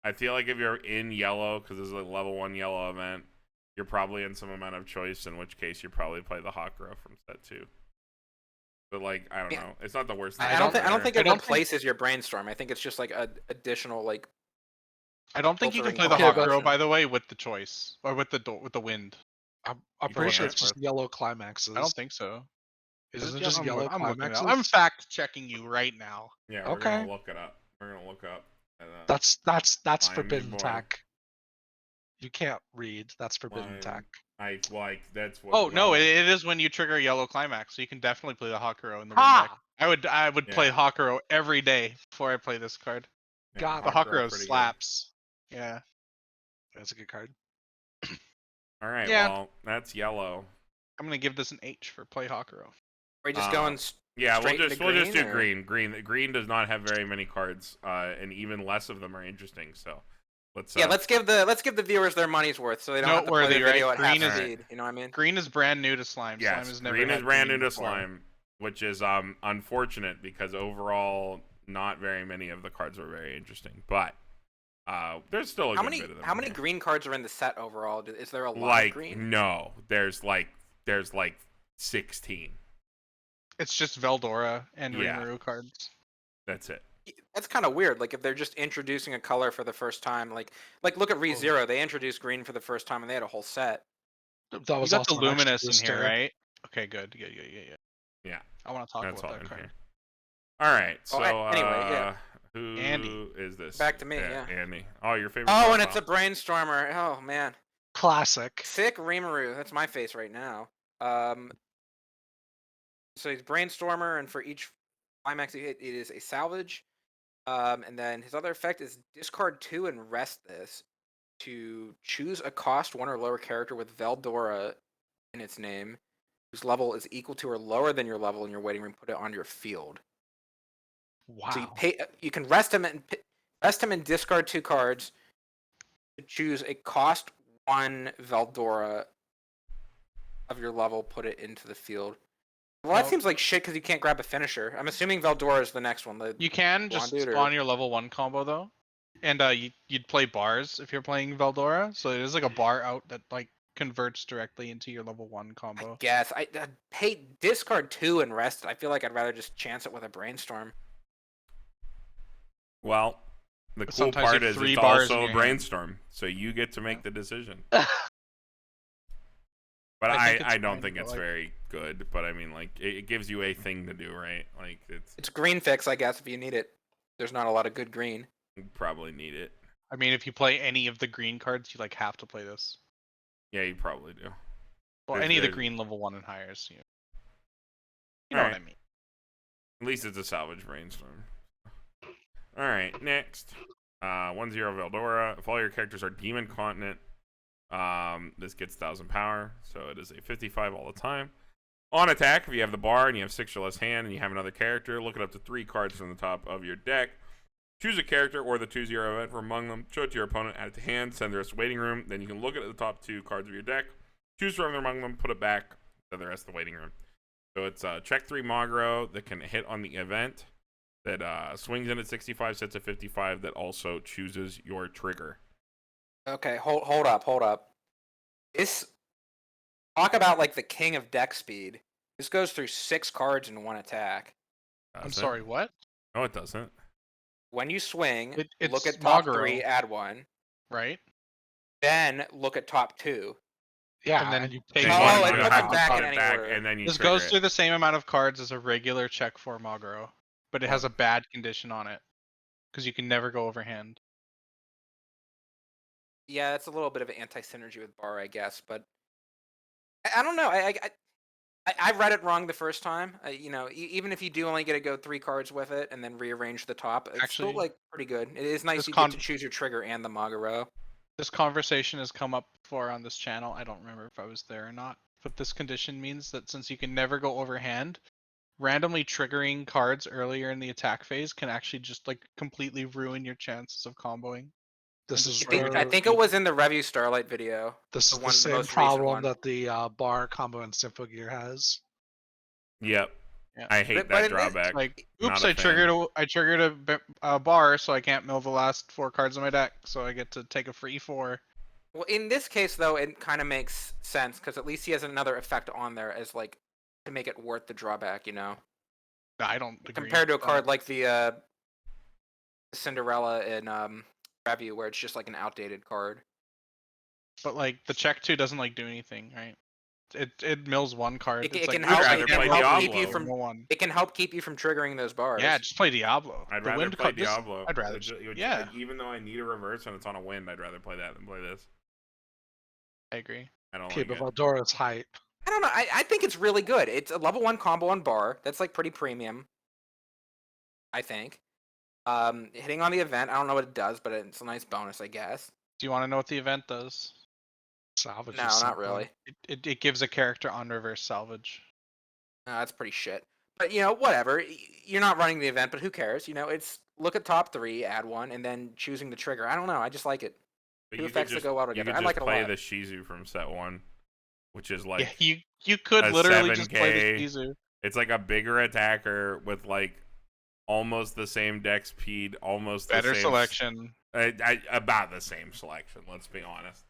I feel like if you're in yellow, because this is a level 1 yellow event, you're probably in some amount of choice, in which case you probably play the Hakuro from set 2. But like, I don't Yeah. know. It's not the worst. I don't think I it don't think- replaces your brainstorm. I think it's just like a additional like. I don't think you can play Filtering the option. Hakuro, by the way, with the choice or with the wind. I'm You pretty go sure ahead. it's just yellow climaxes. I don't think so. Isn't it Yeah, just I'm yellow looking it up. climaxes? I'm fact checking you right now. Yeah, we're Okay. gonna look it up. We're gonna look up. That's Slime, forbidden boy. tech. You can't read. That's forbidden Slime. tech. I like that's what. Oh no, well, it is when you trigger a yellow climax, so you can definitely play the Hakuro in the Ha! wind deck. I would play Yeah. Hakuro every day before I play this card. yeah, God, The Hakuro Hakuro pretty good. slaps. Yeah. That's a good card. All right, Yeah. well, that's yellow. I'm gonna give this an H for play Hakuro. Are we just Uh, going? Yeah, we'll Straight into just do green, green. Green does not have very many cards, and even less of them are interesting. So let's. Yeah, let's give the viewers their money's worth, so they don't have to play Noteworthy, the right? video at half Green is- speed. You know what I mean? Green is brand new to Slime. Yes, Slime has never green had is brand new green to before. slime, which is unfortunate because overall not very many of the cards were very interesting, but there's still a How good many bit of them. how many here. green cards are in the set overall? Is there a lot of Like green? no, there's like 16. It's just Veldora and Yeah. Rimuru cards. That's it. That's kind of weird. Like if they're just introducing a color for the first time, like look at ReZero. They introduced green for the first time, and they had a whole set. That You was got the also an extra Luminous in here, booster. right? Okay, good. Yeah, I want to talk that's all about in that card. here. All right, so anyway, yeah. who Andy. is this? Back to me, yeah. Andy. Oh, your favorite. Oh, and it's a profile. brainstormer. Oh man, Classic. sick Rimuru. That's my face right now. So he's brainstormer, and for each climax you hit, it is a salvage. And then his other effect is discard 2 and rest this to choose a cost 1 or lower character with Veldora in its name, whose level is equal to or lower than your level in your waiting room. Put it on your field. Wow. So you can rest him and discard 2 cards to choose a cost 1 Veldora of your level. Put it into the field. Well, that seems like shit because you can't grab a finisher. I'm assuming Veldora is the next one. You can just spawn your level 1 combo though, and you'd play bars if you're playing Veldora. So it is like a bar out that like converts directly into your level 1 combo. I guess I hate discard 2 and rest. I feel like I'd rather just chance it with a brainstorm. Well, the cool Sometimes part you have is 3 it's bars also in a your brainstorm, so you get to make the decision. But I think I it's don't fine, think but, it's like- very good. But I mean, like, it gives you a thing to do, right? Like, It's green fix, I guess, if you need it. There's not a lot of good green. you probably need it. I mean, if you play any of the green cards, you like have to play this. Yeah, you probably do. Well, There's- any of the there's- green level 1 and higher. You know Alright. what I mean. At least it's a salvage brainstorm. All right, next. 1-0 Veldora. If all your characters are Demon Continent, this gets 1,000 power, so it is a 55 all the time. On attack, if you have the bar and you have 6 or less hand and you have another character, look it up to 3 cards from the top of your deck. Choose a character or the 2-0 event from among them. Show it to your opponent, add it to hand, send the rest to waiting room. Then you can look at the top 2 cards of your deck, choose from among them, put it back, send the rest to the waiting room. So it's check 3 Magro that can hit on the event, that swings in at 65, sets at 55, that also chooses your trigger. Okay, hold up. This talk about like the king of deck speed. This goes through 6 cards in 1 attack. Does I'm it? sorry, what? No, it doesn't. When you swing, It's look at top Magro. 3, add 1. Right? Then look at top 2. Yeah, And then and you take Oh, one. it You puts have them to back put in it any back, order. and then you This trigger goes it. through the same amount of cards as a regular check for Magro, but it has a bad condition on it because you can never go overhand. Yeah, it's a little bit of an anti-synergy with bar, I guess, but I don't know. I read it wrong the first time. Even if you do only get to go 3 cards with it and then rearrange the top, it's Actually, still like pretty good. It is nice this you get to choose your trigger and the Maguro. This conversation has come up before on this channel. I don't remember if I was there or not, but this condition means that since you can never go overhand, randomly triggering cards earlier in the attack phase can actually just like completely ruin your chances of comboing. this and is destroy I your think it was in the Review Starlight video. this the is one- the the same most recent problem one. that the bar combo in Symphogear has. Yep. Yeah. I hate But that in this- drawback. Like, Not oops, a I fan. triggered a bar, so I can't mill the last 4 cards on my deck, so I get to take a free 4. Well, in this case, though, it kind of makes sense because at least he has another effect on there as like to make it worth the drawback, I don't agree compared to a with card that. like the Cinderella in Review, where it's just like an outdated card. But like the check 2 doesn't like do anything, right? It mills 1 card. It It's like, can oops, help- I it can't can mill help three, keep you so from- mill 1. It can help keep you from triggering those bars. Yeah, just play Diablo. I'd The rather wind play card- this- Diablo. I'd rather yeah. Even though I need a reverse and it's on a wind, I'd rather play that than play this. I agree. I don't Okay, like but it. Veldora's hype. I don't know. I think it's really good. It's a level 1 combo on bar. That's like pretty premium, I think. Hitting on the event, I don't know what it does, but it's a nice bonus, I guess. Do you want to know what the event does? Salvage. No, is not something. really. It gives a character on reverse salvage. No, that's pretty shit. But whatever. You're not running the event, but who cares? It's look at top 3, add 1, and then choosing the trigger. I don't know. I just like it. But 2 you could effects that just, go well you together. could I just like it a play lot. the Shizu from set 1, which is like Yeah, you could a literally just play 7K. the Shizu. it's like a bigger attacker with like almost the same deck speed, almost Better the same selection. about the same selection. Let's be honest.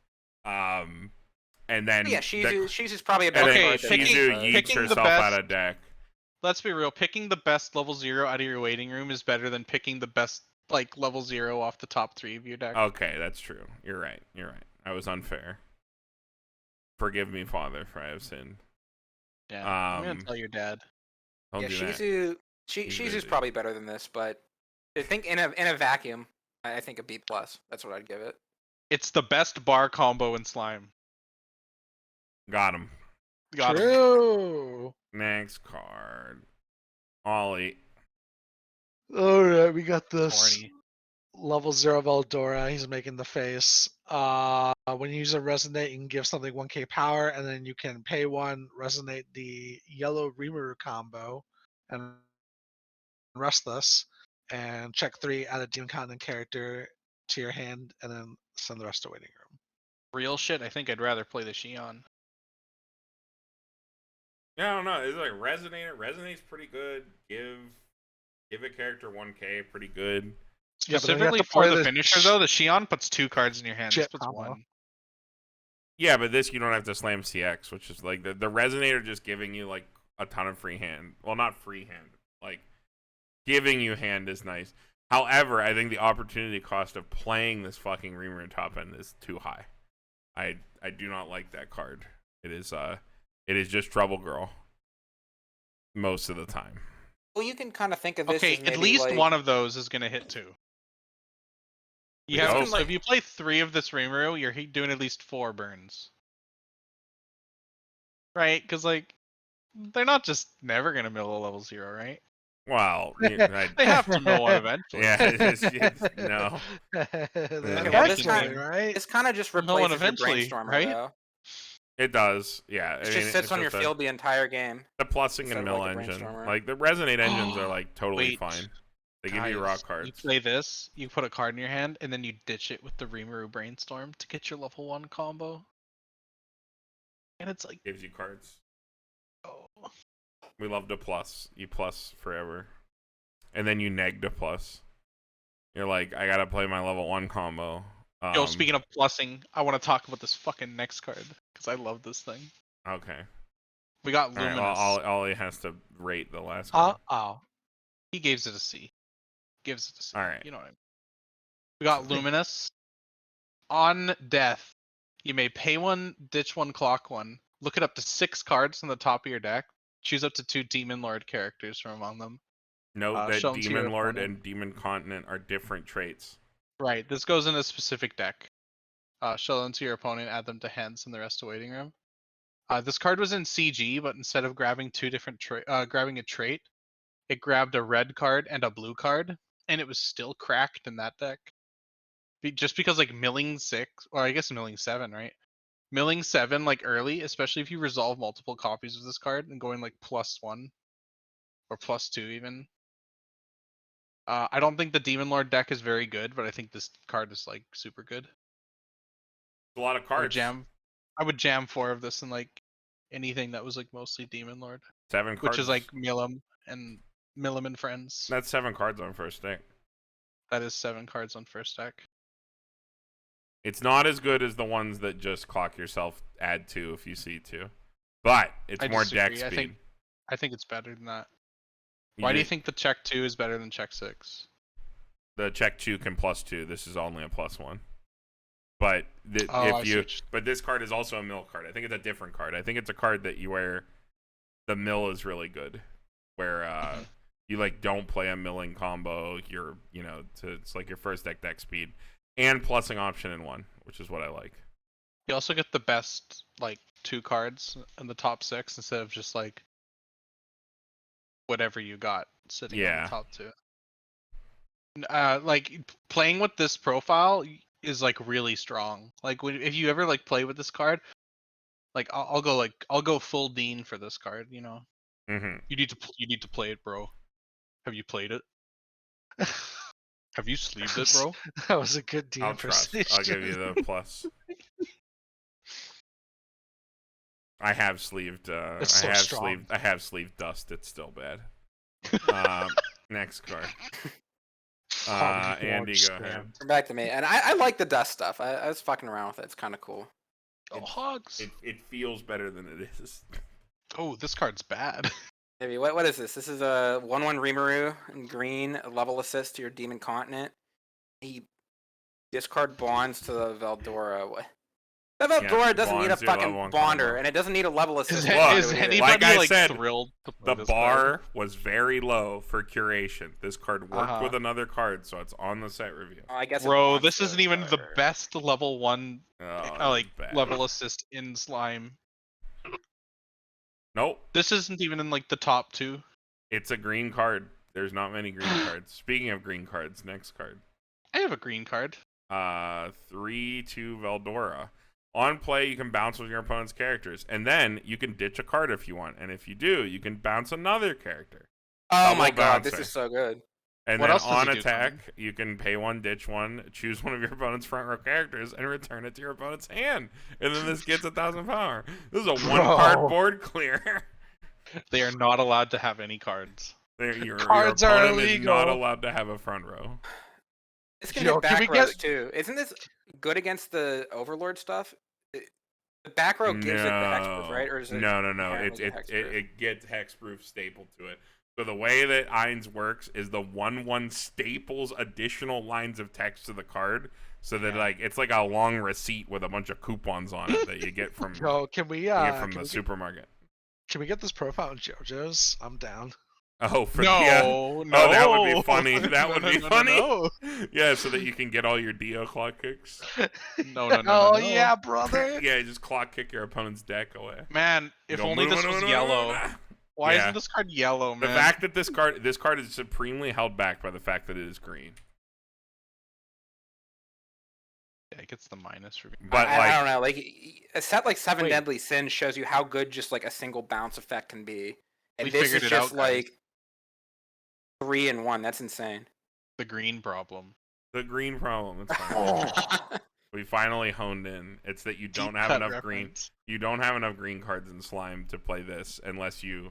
And then Yeah, she's probably a and better then Okay, card than picking- Shizu Shizu. yeets picking the herself out best- of deck. Let's be real. Picking the best level 0 out of your waiting room is better than picking the best like level 0 off the top 3 of your deck. Okay, that's true. You're right. I was unfair. Forgive me, Father, for I have sinned. Yeah, I'm Um, gonna tell your dad. Don't Yeah, do that. He's Shizu's busy. probably better than this, but I think in a vacuum, I think a B plus. That's what I'd give it. It's the best bar combo in Slime. Got him. Got him. True. Next card. Ollie. All right, we got this. Horny. Level 0 Veldora, he's making the face. When you use a resonate, you can give something 1k power, and then you can pay 1, resonate the yellow Rimuru combo, and rest this, and check 3, add a Demon Continent character to your hand, and then send the rest to waiting room. Real shit, I think I'd rather play the Xion. Yeah, I don't know. It's like Resonator. Resonate's pretty good. Give a character 1k, pretty good. Yeah, but then you have Specifically to for play the the finisher, though, the Xion puts 2 cards in your hand. This shit puts combo. 1. Yeah, but this you don't have to slam CX, which is like the Resonator just giving you like a ton of free hand. Well, not free hand. Like giving you hand is nice. However, I think the opportunity cost of playing this fucking Reamer in top end is too high. I do not like that card. It is just Trouble Girl most of the time. Well, you can kind of think of this Okay, as maybe at least like, one of those is gonna hit 2. You This have can, so like- if you play 3 of this Rimuru, you're doing at least 4 burns. Right? Because like they're not just never gonna mill a level 0, right? Well, They have to mill one eventually. yeah, no. Okay, well, this Eventually, right? this kind of just No one replaces your eventually, brainstormer, right? though. It does, yeah. It just sits on your field the entire game. The plussing instead and of, mill like, a engine, brainstormer. like the Resonate engines, are like totally Wait, fine. They give you guys, rock cards. You play this, you put a card in your hand, and then you ditch it with the Rimuru Brainstorm to get your level 1 combo. And it's like, Gives you cards. oh. We love to plus. You plus forever, and then you neg to plus. You're like, I gotta play my level 1 combo. Yo, speaking of plussing, I want to talk about this fucking next card because I love this thing. Okay. We got All right. Luminous. Well, Ollie has to rate the last card. Oh. He gives it a C. Gives it a C. All right. You know what I mean. We got Luminous. On death, you may pay 1, ditch 1, clock 1. Look at up to 6 cards on the top of your deck. Choose up to 2 Demon Lord characters from among them. Note that show 'em to your Demon Lord opponent. and Demon Continent are different traits. Right. This goes in a specific deck. Show them to your opponent, add them to hands, and the rest to waiting room. This card was in CG, but instead of grabbing grabbing a trait, it grabbed a red card and a blue card, and it was still cracked in that deck. Just because like milling 6, or I guess milling 7, right? Milling 7 like early, especially if you resolve multiple copies of this card and going like +1 or +2 even. I don't think the Demon Lord deck is very good, but I think this card is like super good. A lot of I would cards. jam 4 of this in like anything that was like mostly Demon Lord, 7 cards. which is like Milim and friends. That's 7 cards on first deck. That is 7 cards on first deck. It's not as good as the ones that just clock yourself, add 2 if you see 2. But it's I more deck disagree. speed. I think it's better than that. Why do you think the check 2 is better than check 6? The check 2 can +2? This is only a +1. But but this card is also a mill card. I think it's a different card. I think it's a card that you wear. The mill is really good, where you like don't play a milling combo. You're it's like your first deck speed and plussing option in 1, which is what I like. You also get the best like 2 cards in the top 6 instead of just like whatever you got sitting on the top 2. Like playing with this profile is like really strong. Like if you ever like play with this card, like I'll go full Dean for this card. You know, Mm-hmm. you need to play it, bro. Have you played it? Have you sleeved it, bro? That was a good deal. I'll trust. I'll give you the plus. I have sleeved. It's so strong. I have sleeved dust. It's still bad. Next card. Andy, go ahead. Back to me, and I like the dust stuff. I was fucking around with it. It's kind of cool. Oh, hogs. It feels better than it is. Oh, this card's bad. Maybe what is this? This is a 1/1 Rimuru in green, a level assist to your Demon Continent. He discard bonds to the Veldora. That Veldora doesn't need a Bond's your level fucking one bonder, combo. and it doesn't need a level assist. Is Look, anybody like I said, thrilled to play The this bar card? was very low for curation. This card worked Uh-huh. with another card, so it's on the set review. I guess. Bro, this isn't even the best level 1 Oh, like it's bad. level assist in slime. Nope. This isn't even in like the top 2. It's a green card. There's not many green cards. Speaking of green cards, next card. I have a green card. 3/2 Veldora. On play, you can bounce with your opponent's characters, and then you can ditch a card if you want. And if you do, you can bounce another character. Oh Double my god, this bouncer. is so good. And What then else does on it do, attack, Carmen? you can pay one, ditch one, choose one of your opponent's front row characters, and return it to your opponent's hand. And then this gets 1,000 power. This is a one-card board clear. They are not allowed to have any cards. Your Cards are opponent is not illegal. allowed to have a front row. This can Yo, hit can we back rows get- too. Isn't this good against the Overlord stuff? The back row gives it the hexproof, right? Or is it No. inherently It hexproof? it gets hexproof stapled to it. So the way that Ainz works is the 1/1 staples additional lines of text to the card, so that like it's like a long receipt with a bunch of coupons on it that you get from Yo, can we you get from can the we supermarket. can we get this profile in JoJo's? I'm down. Oh, for No, yeah. no. Oh, that would be funny. That No, would no, be no, funny. No, Yeah, so that you can get all your Dio clock kicks. no. Oh yeah, brother. Yeah, just clock kick your opponent's deck away. Man, if Go, only this was yellow. Why Yeah. isn't this card yellow, The man? fact that this card is supremely held back by the fact that it is green. Yeah, it gets the minus for being. But I like, don't know. Like a set like Seven Wait. Deadly Sins shows you how good just like a single bounce effect can be, and We this figured is it just out, guys. like 3-in-1. That's insane. The green problem. the green problem. It's fine. We finally honed in. It's that you don't Deep have cut enough green. reference. You don't have enough green cards in slime to play this unless you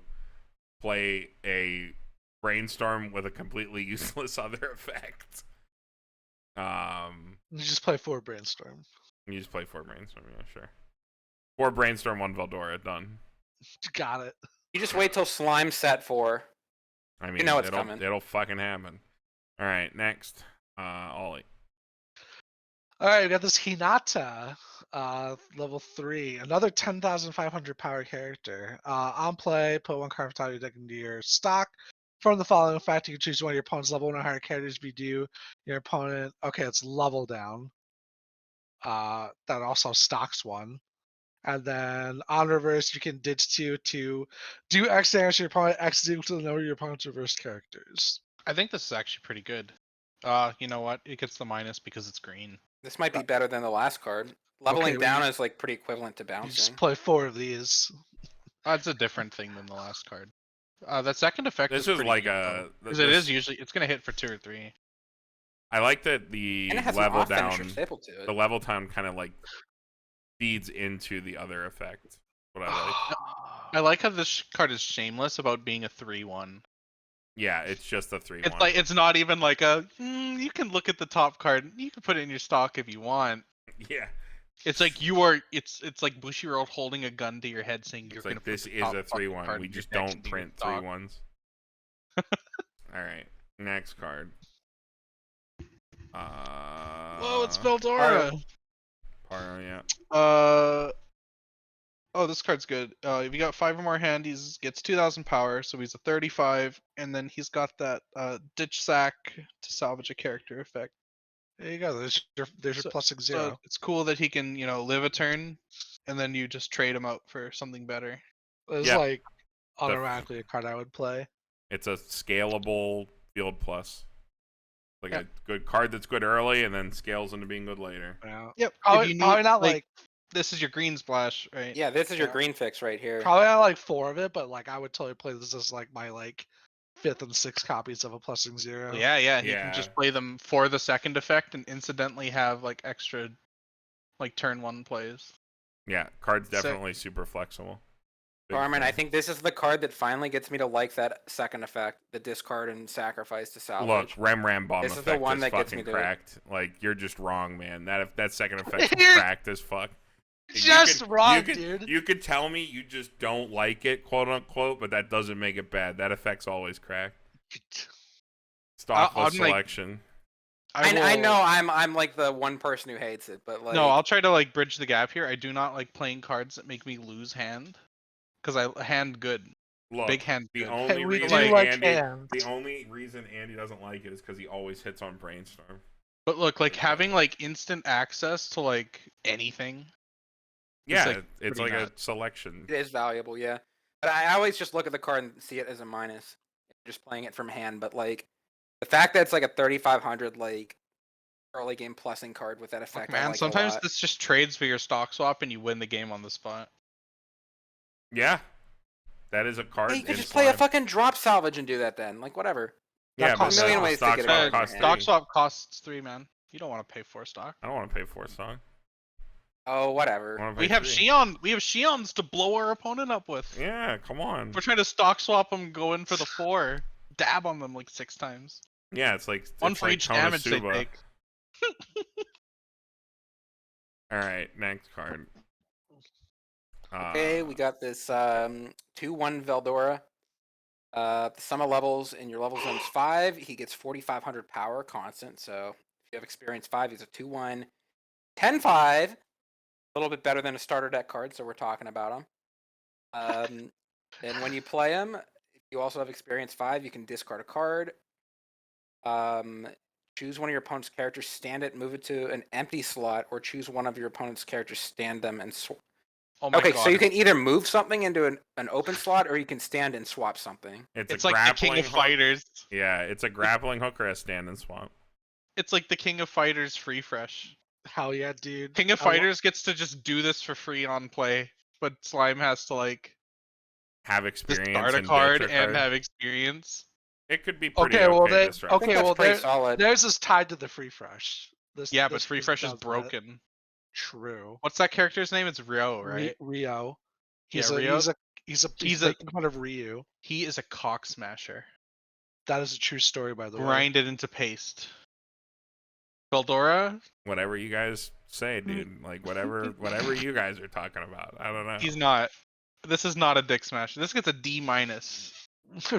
play a brainstorm with a completely useless other effect. You just play 4 brainstorm. You just play 4 brainstorm, yeah, sure. 4 brainstorm, 1 Veldora, done. Got it. You just wait till slime set 4. I mean, know it's it'll, coming. It'll fucking happen. All right, next, Ollie. All right, we got this Hinata, level 3, another 10,500 power character. On play, put 1 card from top of your deck into your stock. From the following effect, you can choose one of your opponent's level 1 or higher characters to be due. Your opponent, okay, it's level down. That also stocks 1. And then on reverse, you can ditch 2 to do X damage to your opponent. X is equal to the number of your opponent's reverse characters. I think this is actually pretty good. You know what? It gets the minus because it's green. This might be better than the last card. Leveling well, down you- is like pretty equivalent to You bouncing. just play 4 of these. It's a different thing than the last card. That second effect This is is pretty like good, a- though, th- 'cause it this- is usually it's gonna hit for 2 or 3. I like that the And it has level an off finisher down. staple to it. The level down kind of like feeds into the other effect. What I like. I like how this card is shameless about being a 3/1. Yeah, it's just a 3/1. It's like it's not even like a you can look at the top card. You can put it in your stock if you want. yeah, It's like you are. It's like Bushiroad holding a gun to your head, saying you're it's gonna. like put this the is top a fucking 3/1. card We in your just deck don't into your print stock. 3/1s. All right, next card. Whoa, it's Veldora. Paru, yeah. Oh, this card's good. If you got 5 or more hand, he gets 2,000 power, so he's a 35, and then he's got that ditch sack to salvage a character effect. There you go. There's your So- plus 6 0. So it's cool that he can, live a turn, and then you just trade him out for something better. It's Yeah. like automatically a card I would play. It's a scalable field plus. Like Yeah. a good card that's good early and then scales into being good later. Yeah. Yep. Probably not like this is your green splash, right? Yeah, this is your Yeah. green fix right here. probably not like 4 of it, but like I would totally play this as like my like 5th and 6th copies of a plus 0. Yeah, yeah. He Yeah. can just play them for the second effect and incidentally have like extra, like turn 1 plays. Yeah, card's So- definitely super flexible. Big Carmen, I fan. think this is the card that finally gets me to like that second effect, the discard and sacrifice to salvage. Look, Rem Bomb This is effect the one is that gets fucking me to it. cracked. Like you're just wrong, man. That second effect is You're cracked as fuck. You just wrong, you dude. You could tell me you just don't like it, quote unquote, but that doesn't make it bad. That effect's always cracked. Stock I'm like- selection. I know I'm like the one person who hates it, but like No, I'll try to like bridge the gap here. I do not like playing cards that make me lose hand, because I hand good. Look, Big hand the good. only we reason do like Andy, hands. the only reason Andy doesn't like it is because he always hits on brainstorm. But look, like having like instant access to like anything. Yeah, like, it's pretty like a nuts. selection. it is valuable, yeah. But I always just look at the card and see it as a minus. Just playing it from hand, but like the fact that it's like a 3,500 like early game plussing card with that Look, effect, I man, like sometimes a lot. this just trades for your stock swap and you win the game on the spot. Yeah, that is a card. Hey, you could in just play a Slime. fucking drop salvage and do that then. Like whatever. Yeah, That but costs a million the ways to stock get a swap card in your costs hand. Stock 3. swap costs 3, man. You don't want to pay 4 stock. I don't want to pay 4 stock. Oh, I whatever. wanna pay We have 3. Xion. We have Xions to blow our opponent up with. Yeah, come on. We're trying to stock swap them, go in for the 4, dab on them like 6 times. Yeah, it's like One it's for like each damage they Konosuba. take. All right, next card. Okay, we got this 2/1 Veldora. The sum of levels in your level zone's 5. He gets 4,500 power constant. So if you have experience 5, he's a 2/1. 10/5. A little bit better than a starter deck card, so we're talking about him. And when you play him, if you also have experience 5, you can discard a card. Choose one of your opponent's characters, stand it, move it to an empty slot, or choose one of your opponent's characters, stand them, and Oh my okay, god. so you can either move something into an open slot, or you can stand and swap something. It's a like the grappling King of hook. Fighters. Yeah, it's a grappling hook or a stand and swap. It's like the King of Fighters free fresh. Hell yeah, dude. King of I wa- Fighters gets to just do this for free on play, but Slime has to like Have experience discard a and card ditch a and card. have experience. It could be pretty Okay, well, disruptive. I think okay, that's well, pretty there, solid. theirs is tied to the free fresh. Yeah, but This free fresh is does that. broken. True. What's that character's name? It's Ryo, right? Rio. Yeah, He's Rio. he's He's a- making fun of Ryu. He is a cock smasher. That is a true story, by the way. Grind it into paste. Veldora, Whatever you guys say, dude. Like whatever you guys are talking about. I don't know. he's not. This is not a dick smasher. This gets a D minus.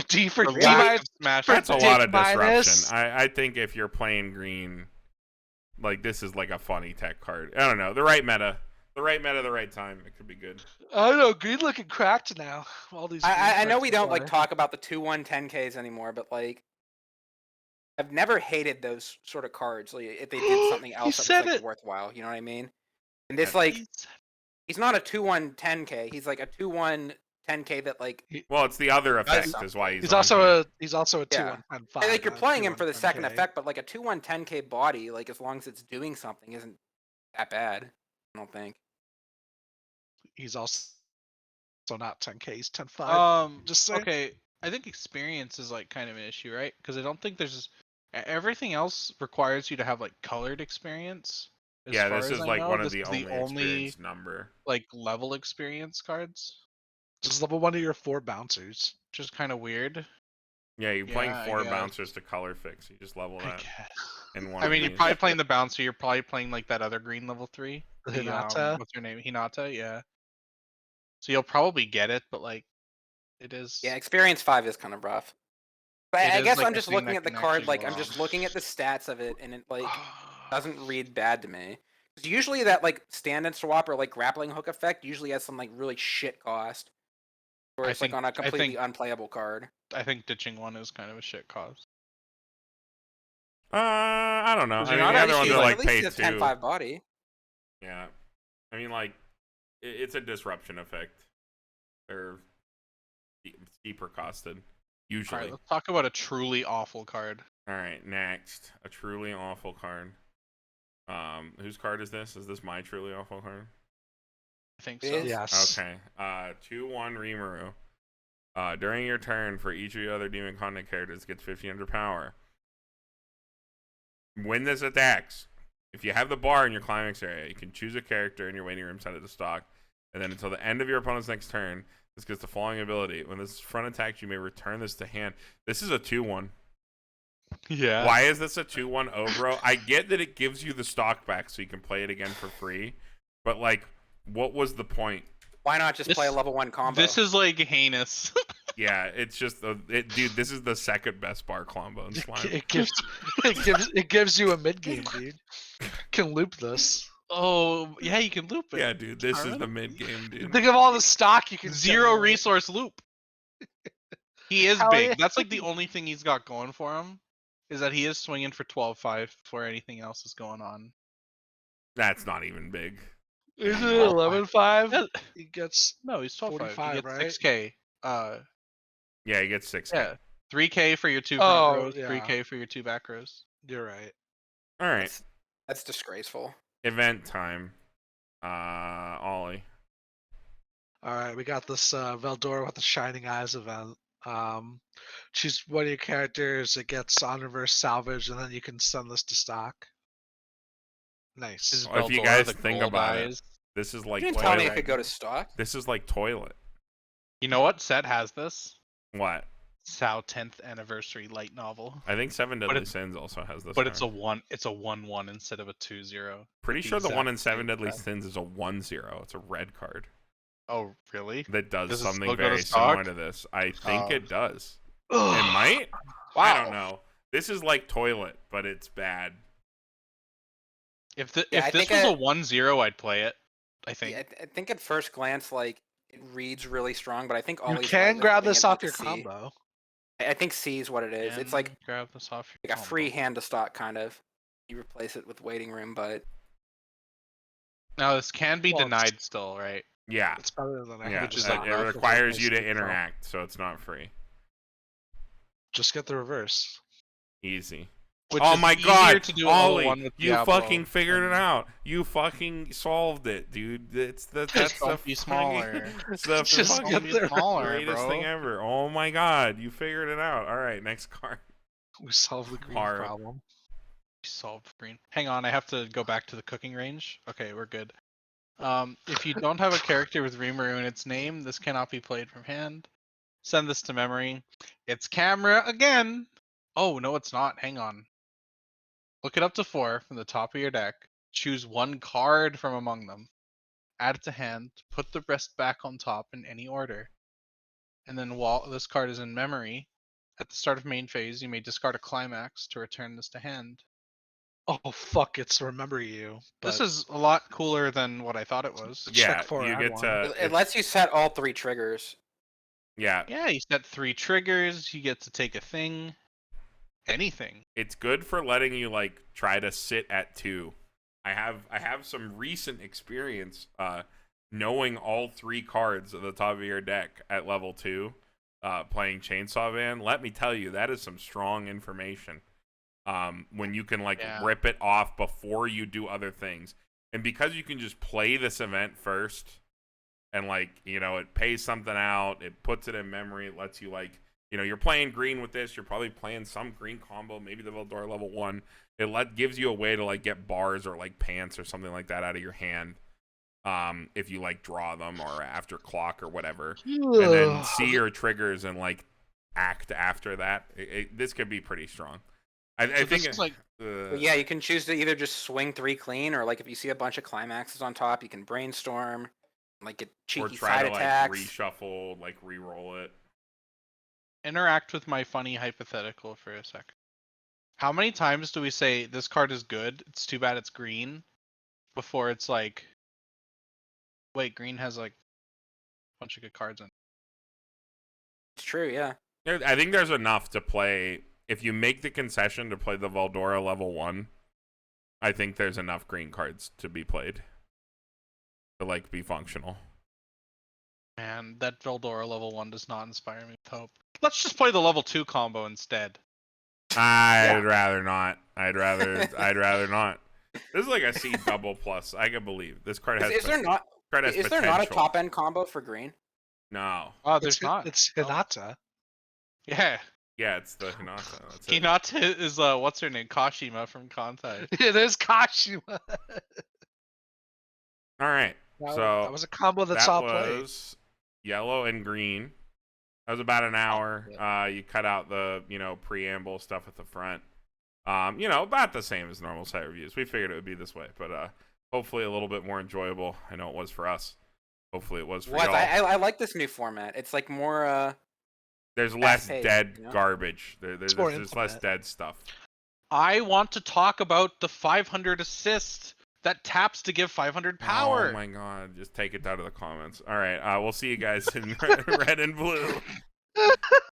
D for For D. lack of smash. That's a dick lot of disruption. minus. I think if you're playing green, like this is like a funny tech card. I don't know. The right meta, the right time. It could be good. I don't know. Green looking cracked now. All these. I know green we cards don't like are. talk about the 2/1 10Ks anymore, but like I've never hated those sort of cards. Like if they did something else that said was like it. worthwhile, you know what I mean? And this like he's not a 2/1 10K. He's like a 2/1 10K that like Well, it's the other effect something. is why He's on also here. he's also a Yeah. 2/1 10 and, like you're playing him for the second 10K. effect, but like a 2/1 10K body, like as long as it's doing something, isn't that bad. I don't think. He's also not 10K. He's 10-5. Just saying. Okay, I think experience is like kind of an issue, right? Because I don't think there's everything else requires you to have like colored experience. as Yeah, far this as is I like know. one of This the is only experience number. like level experience cards, This is level 1 of your 4 bouncers. which is kind of weird. Yeah, you're playing Yeah, I 4 guess. bouncers to color fix. You just level I that guess. in one. I of mean, you're these. probably playing the bouncer. You're probably playing like that other green level 3. The The, Hinata. what's her name? Hinata. Yeah. So you'll probably get it, but like, it is. Yeah, experience 5 is kind of rough. But It I is, guess like, I'm a just thing looking that at the can card, actually like go I'm just wrong. looking at the stats of it, and it like doesn't read bad to me. 'Cause usually that like stand and swap or like grappling hook effect usually has some like really shit cost, or I it's think- like on a I completely think- unplayable card. I think ditching one is kind of a shit cause. I don't know. Was I he mean, not the other actually, ones are At like least pay he has 2. 10-5 body. Yeah, I mean, like it's a disruption effect. They're steeper costed All usually. right, let's talk about a truly awful card. All right, next, a truly awful card. Whose card is this? Is this my truly awful card? I think It so. is? Yes. Okay. 2/1 Rimuru. During your turn, for each of your other demon content characters, gets 1500 power. When this attacks, if you have the bar in your climax area, you can choose a character in your waiting room, set it to stock, and then until the end of your opponent's next turn, this gets the following ability. When this front attacks, you may return this to hand. This is a 2/1. Yeah. Why is this a 2/1 Obro? I get that it gives you the stock back so you can play it again for free, but like, what was the point? Why not just This- play a level 1 combo? This is like heinous. Yeah, it's just dude. This is the second best bar combo in Slime. It gives you a mid game, dude. Can loop this. Oh, yeah, you can loop it. Yeah, dude. This is Carmen? the mid game, dude. Think of all the stock you can Zero generate. resource loop. He is Hell big. yeah. That's like the only thing he's got going for him, is that he is swinging for 12-5 before anything else is going on. That's not even big. Is it Well, 11.5? Yeah. He gets No, he's 12-5. 45, He gets right? 6K. Yeah, he gets 6K. Yeah. 3K for your 2 front Oh, rows, yeah. 3K for your 2 back rows. You're right. All right. That's disgraceful. Event time. Ollie. All right, we got this Veldora with the Shining Eyes event. Choose one of your characters. It gets on reverse salvage, and then you can send this to stock. Nice. Is Well, if you Veldora guys the think gold about eyes? it, this is like You didn't tell me it toilet. could go to stock. This is like toilet. You know what set has this? What? Sao 10th anniversary light novel. I think Seven But Deadly it- Sins also has this. But one. it's a 1-1 instead of a 2-0. Pretty the sure the one in exact Seven same Deadly set. Sins is a 1-0. It's a red card Oh, really? that does Does it something still go to very similar stock? to this. I think Oh. it does. Ugh. It might. Wow. I don't know. This is like toilet, but it's bad. If Yeah, I this think was a 1-0, I'd play it. I think. Yeah, I think at first glance, like it reads really strong, but I think all You these can guys grab are this putting off it your C. combo. I think C is what it is. It's like And grab this off your a free combo. hand to stock kind of. You replace it with waiting room, but Now this can be Well, denied still, right? Yeah. It's better than I Yeah. which is it, like it not requires you to replace it, so interact, so it's not free. Just get the reverse. Easy. Which Oh is my easier god, to do a level Ollie, 1 with you Diablo fucking figured it than- out. You fucking solved it, dude. That's the don't be smaller. It's the Just fucking get the smaller, greatest thing bro. ever. Oh my god, you figured it out. All right, next card. We solved the green Hard. problem. Solved green. Hang on, I have to go back to the cooking range. Okay, we're good. If you don't have a character with Rimuru in its name, this cannot be played from hand. Send this to memory. It's camera again. Oh no, it's not. Hang on. Look it up to 4 from the top of your deck. Choose one card from among them. Add it to hand. Put the rest back on top in any order. And then while this card is in memory, at the start of main phase, you may discard a climax to return this to hand. Oh fuck! It's remember you. This but is a lot cooler than what I thought it was. Yeah, check for you add get one. to. it lets you set all 3 triggers. Yeah, Yeah, you set 3 triggers. You get to take a thing. Anything. it's good for letting you like try to sit at 2. I have some recent experience knowing all 3 cards at the top of your deck at level 2 playing Chainsaw Van. Let me tell you, that is some strong information. When you can like Yeah. rip it off before you do other things. And because you can just play this event first and like, you know, it pays something out, it puts it in memory, it lets you like, you know, you're playing green with this, you're probably playing some green combo, maybe the Veldora level 1. It gives you a way to like get bars or like pants or something like that out of your hand. If you like draw them or after clock or whatever. And then see your triggers and like act after that. This could be pretty strong. I So think this is like But yeah, you can choose to either just swing 3 clean, or like if you see a bunch of climaxes on top, you can brainstorm, like get or cheeky try side to like attacks. reshuffle, like re-roll it. interact with my funny hypothetical for a second. How many times do we say this card is good? It's too bad it's green before it's like, wait, green has like a bunch of good cards in it. It's true, yeah. I think there's enough to play. If you make the concession to play the Veldora level 1, I think there's enough green cards to be played to like be functional. Man, that Veldora level 1 does not inspire me with hope. Let's just play the level 2 combo instead. I'd rather not. I'd rather not. This is like a C double plus. I can believe this card has. Is there not? Card has Is there not a potential. top end combo for green? No. Oh, there's not. It's Hinata. Yeah. Yeah, it's the Hinata. That's it. Hinata is what's her name? Kashima from Kantai. It is Kashima. All right. That, So that was a combo that that saw play. was yellow and green. That was about an hour. yeah. You cut out the preamble stuff at the front. About the same as normal site reviews. We figured it would be this way, but hopefully a little bit more enjoyable. I know it was for us. Hopefully it was for y'all. I like this new format. It's like more There's less Fast-paced, dead you know? garbage. There's more less implement. dead stuff. I want to talk about the 500 assist that taps to give 500 power. Oh my god, just take it down to the comments. All right, we'll see you guys in red and blue.